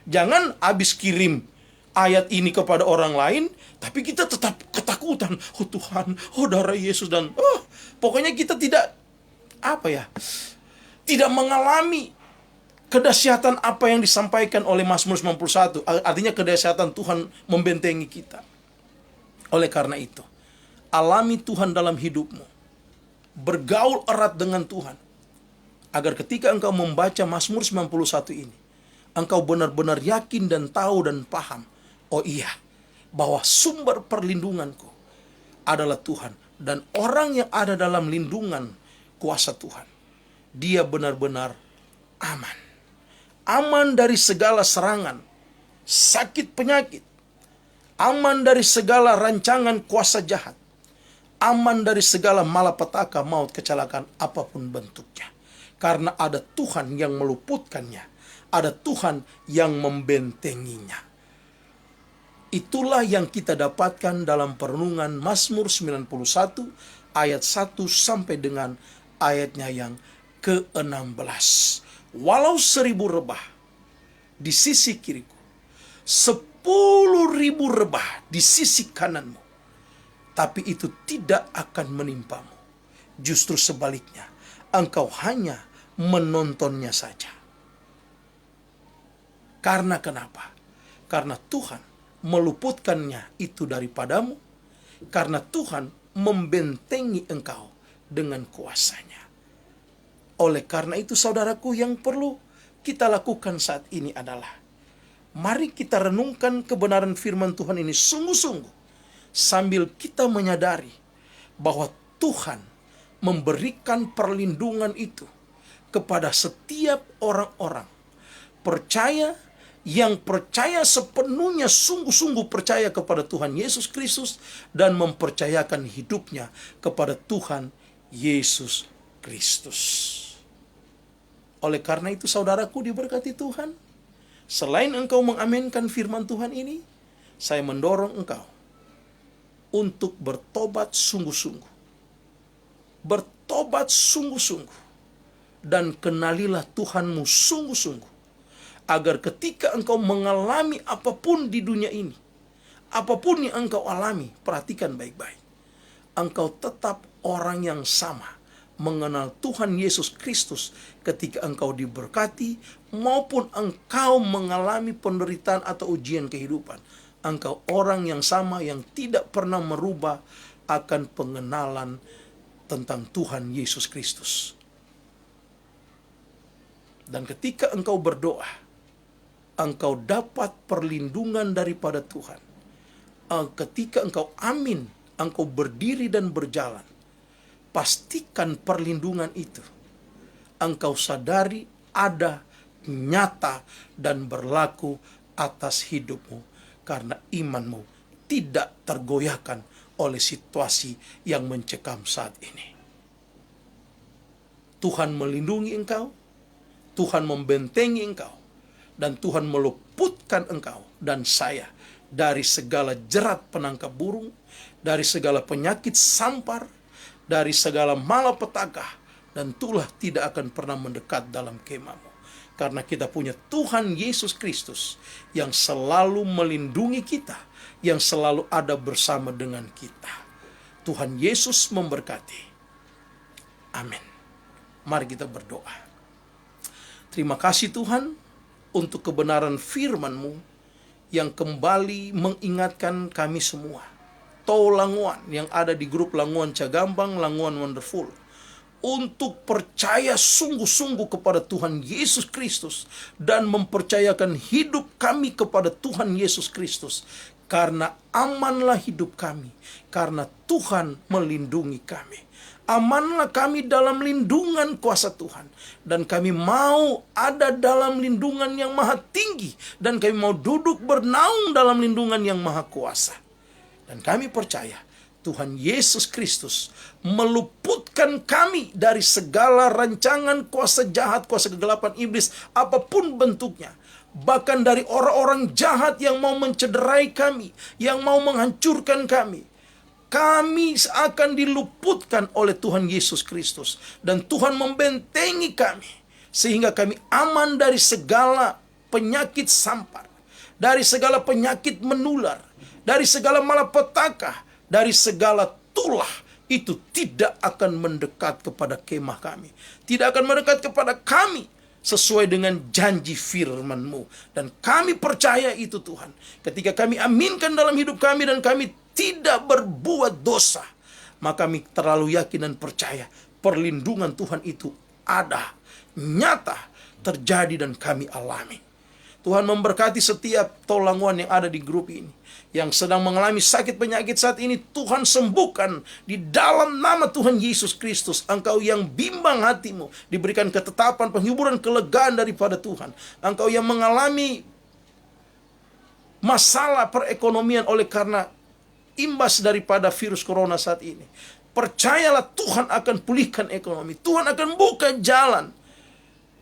jangan habis kirim ayat ini kepada orang lain tapi kita tetap ketakutan. Oh Tuhan, oh darah Yesus, dan pokoknya kita tidak tidak mengalami kedahsyatan apa yang disampaikan oleh Mazmur 91. Artinya kedahsyatan Tuhan membentengi kita. Oleh karena itu, alami Tuhan dalam hidupmu. Bergaul erat dengan Tuhan. Agar ketika engkau membaca Mazmur 91 ini, engkau benar-benar yakin dan tahu dan paham. Oh iya, bahwa sumber perlindunganku adalah Tuhan. Dan orang yang ada dalam lindungan kuasa Tuhan, dia benar-benar aman. Aman dari segala serangan, sakit penyakit. Aman dari segala rancangan kuasa jahat. Aman dari segala malapetaka, maut, kecelakaan, apapun bentuknya. Karena ada Tuhan yang meluputkannya. Ada Tuhan yang membentenginya. Itulah yang kita dapatkan dalam perenungan Mazmur 91 ayat 1 sampai dengan ayatnya yang ke-16. Walau 1000 rebah di sisi kiriku, 10.000 rebah di sisi kananmu, tapi itu tidak akan menimpamu. Justru sebaliknya, engkau hanya menontonnya saja. Karena kenapa? Karena Tuhan meluputkannya itu daripadamu, karena Tuhan membentengi engkau dengan kuasa-Nya. Oleh karena itu, saudaraku, yang perlu kita lakukan saat ini adalah mari kita renungkan kebenaran firman Tuhan ini sungguh-sungguh, sambil kita menyadari bahwa Tuhan memberikan perlindungan itu kepada setiap orang-orang percaya yang percaya sepenuhnya, sungguh-sungguh percaya kepada Tuhan Yesus Kristus dan mempercayakan hidupnya kepada Tuhan Yesus Kristus. Oleh karena itu, saudaraku diberkati Tuhan, selain engkau mengaminkan firman Tuhan ini, saya mendorong engkau untuk bertobat sungguh-sungguh. Bertobat sungguh-sungguh. Dan kenalilah Tuhanmu sungguh-sungguh. Agar ketika engkau mengalami apapun di dunia ini, apapun yang engkau alami, perhatikan baik-baik. Engkau tetap orang yang sama, mengenal Tuhan Yesus Kristus ketika engkau diberkati, maupun engkau mengalami penderitaan atau ujian kehidupan. Engkau orang yang sama yang tidak pernah merubah akan pengenalan tentang Tuhan Yesus Kristus. Dan ketika engkau berdoa, engkau dapat perlindungan daripada Tuhan. Ketika engkau amin, engkau berdiri dan berjalan, pastikan perlindungan itu engkau sadari ada, nyata, dan berlaku atas hidupmu, karena imanmu tidak tergoyahkan oleh situasi yang mencekam saat ini. Tuhan melindungi engkau, Tuhan membentengi engkau, dan Tuhan meluputkan engkau dan saya dari segala jerat penangkap burung, dari segala penyakit sampar, dari segala malapetaka, dan tulah tidak akan pernah mendekat dalam kemahmu. Karena kita punya Tuhan Yesus Kristus yang selalu melindungi kita, yang selalu ada bersama dengan kita. Tuhan Yesus memberkati. Amin. Mari kita berdoa. Terima kasih Tuhan untuk kebenaran firman-Mu yang kembali mengingatkan kami semua, Tau Languan yang ada di grup Languan Cagambang, Languan Wonderful, untuk percaya sungguh-sungguh kepada Tuhan Yesus Kristus dan mempercayakan hidup kami kepada Tuhan Yesus Kristus, karena amanlah hidup kami, karena Tuhan melindungi kami. Amanlah kami dalam lindungan kuasa Tuhan. Dan kami mau ada dalam lindungan yang maha tinggi. Dan kami mau duduk bernaung dalam lindungan yang maha kuasa. Dan kami percaya Tuhan Yesus Kristus meluputkan kami dari segala rancangan kuasa jahat, kuasa kegelapan iblis, apapun bentuknya. Bahkan dari orang-orang jahat yang mau mencederai kami, yang mau menghancurkan kami. Kami akan diluputkan oleh Tuhan Yesus Kristus. Dan Tuhan membentengi kami, sehingga kami aman dari segala penyakit sampar, dari segala penyakit menular, dari segala malapetaka, dari segala tulah. Itu tidak akan mendekat kepada kemah kami, tidak akan mendekat kepada kami, sesuai dengan janji firman-Mu. Dan kami percaya itu Tuhan. Ketika kami aminkan dalam hidup kami dan kami tidak berbuat dosa, maka kami terlalu yakin dan percaya perlindungan Tuhan itu ada, nyata, terjadi dan kami alami. Tuhan memberkati setiap Tau Languan yang ada di grup ini, yang sedang mengalami sakit penyakit saat ini. Tuhan sembuhkan di dalam nama Tuhan Yesus Kristus. Engkau yang bimbang hatimu, diberikan ketetapan, penghiburan, kelegaan daripada Tuhan. Engkau yang mengalami masalah perekonomian oleh karena imbas daripada virus corona saat ini, percayalah Tuhan akan pulihkan ekonomi. Tuhan akan buka jalan.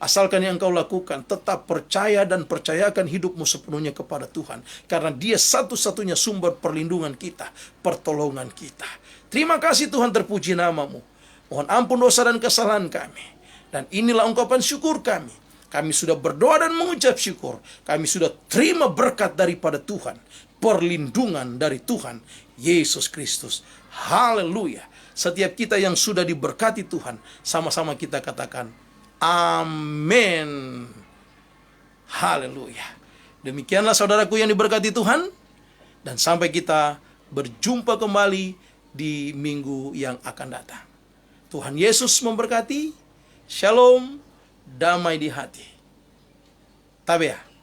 Asalkan yang engkau lakukan, tetap percaya dan percayakan hidupmu sepenuhnya kepada Tuhan. Karena Dia satu-satunya sumber perlindungan kita, pertolongan kita. Terima kasih Tuhan, terpuji namamu. Mohon ampun dosa dan kesalahan kami. Dan inilah ungkapan syukur kami. Kami sudah berdoa dan mengucap syukur. Kami sudah terima berkat daripada Tuhan. Perlindungan dari Tuhan Yesus Kristus. Haleluya. Setiap kita yang sudah diberkati Tuhan, sama-sama kita katakan amin. Haleluya. Demikianlah saudaraku yang diberkati Tuhan. Dan sampai kita berjumpa kembali di minggu yang akan datang. Tuhan Yesus memberkati. Shalom. Damai di hati. Tabea.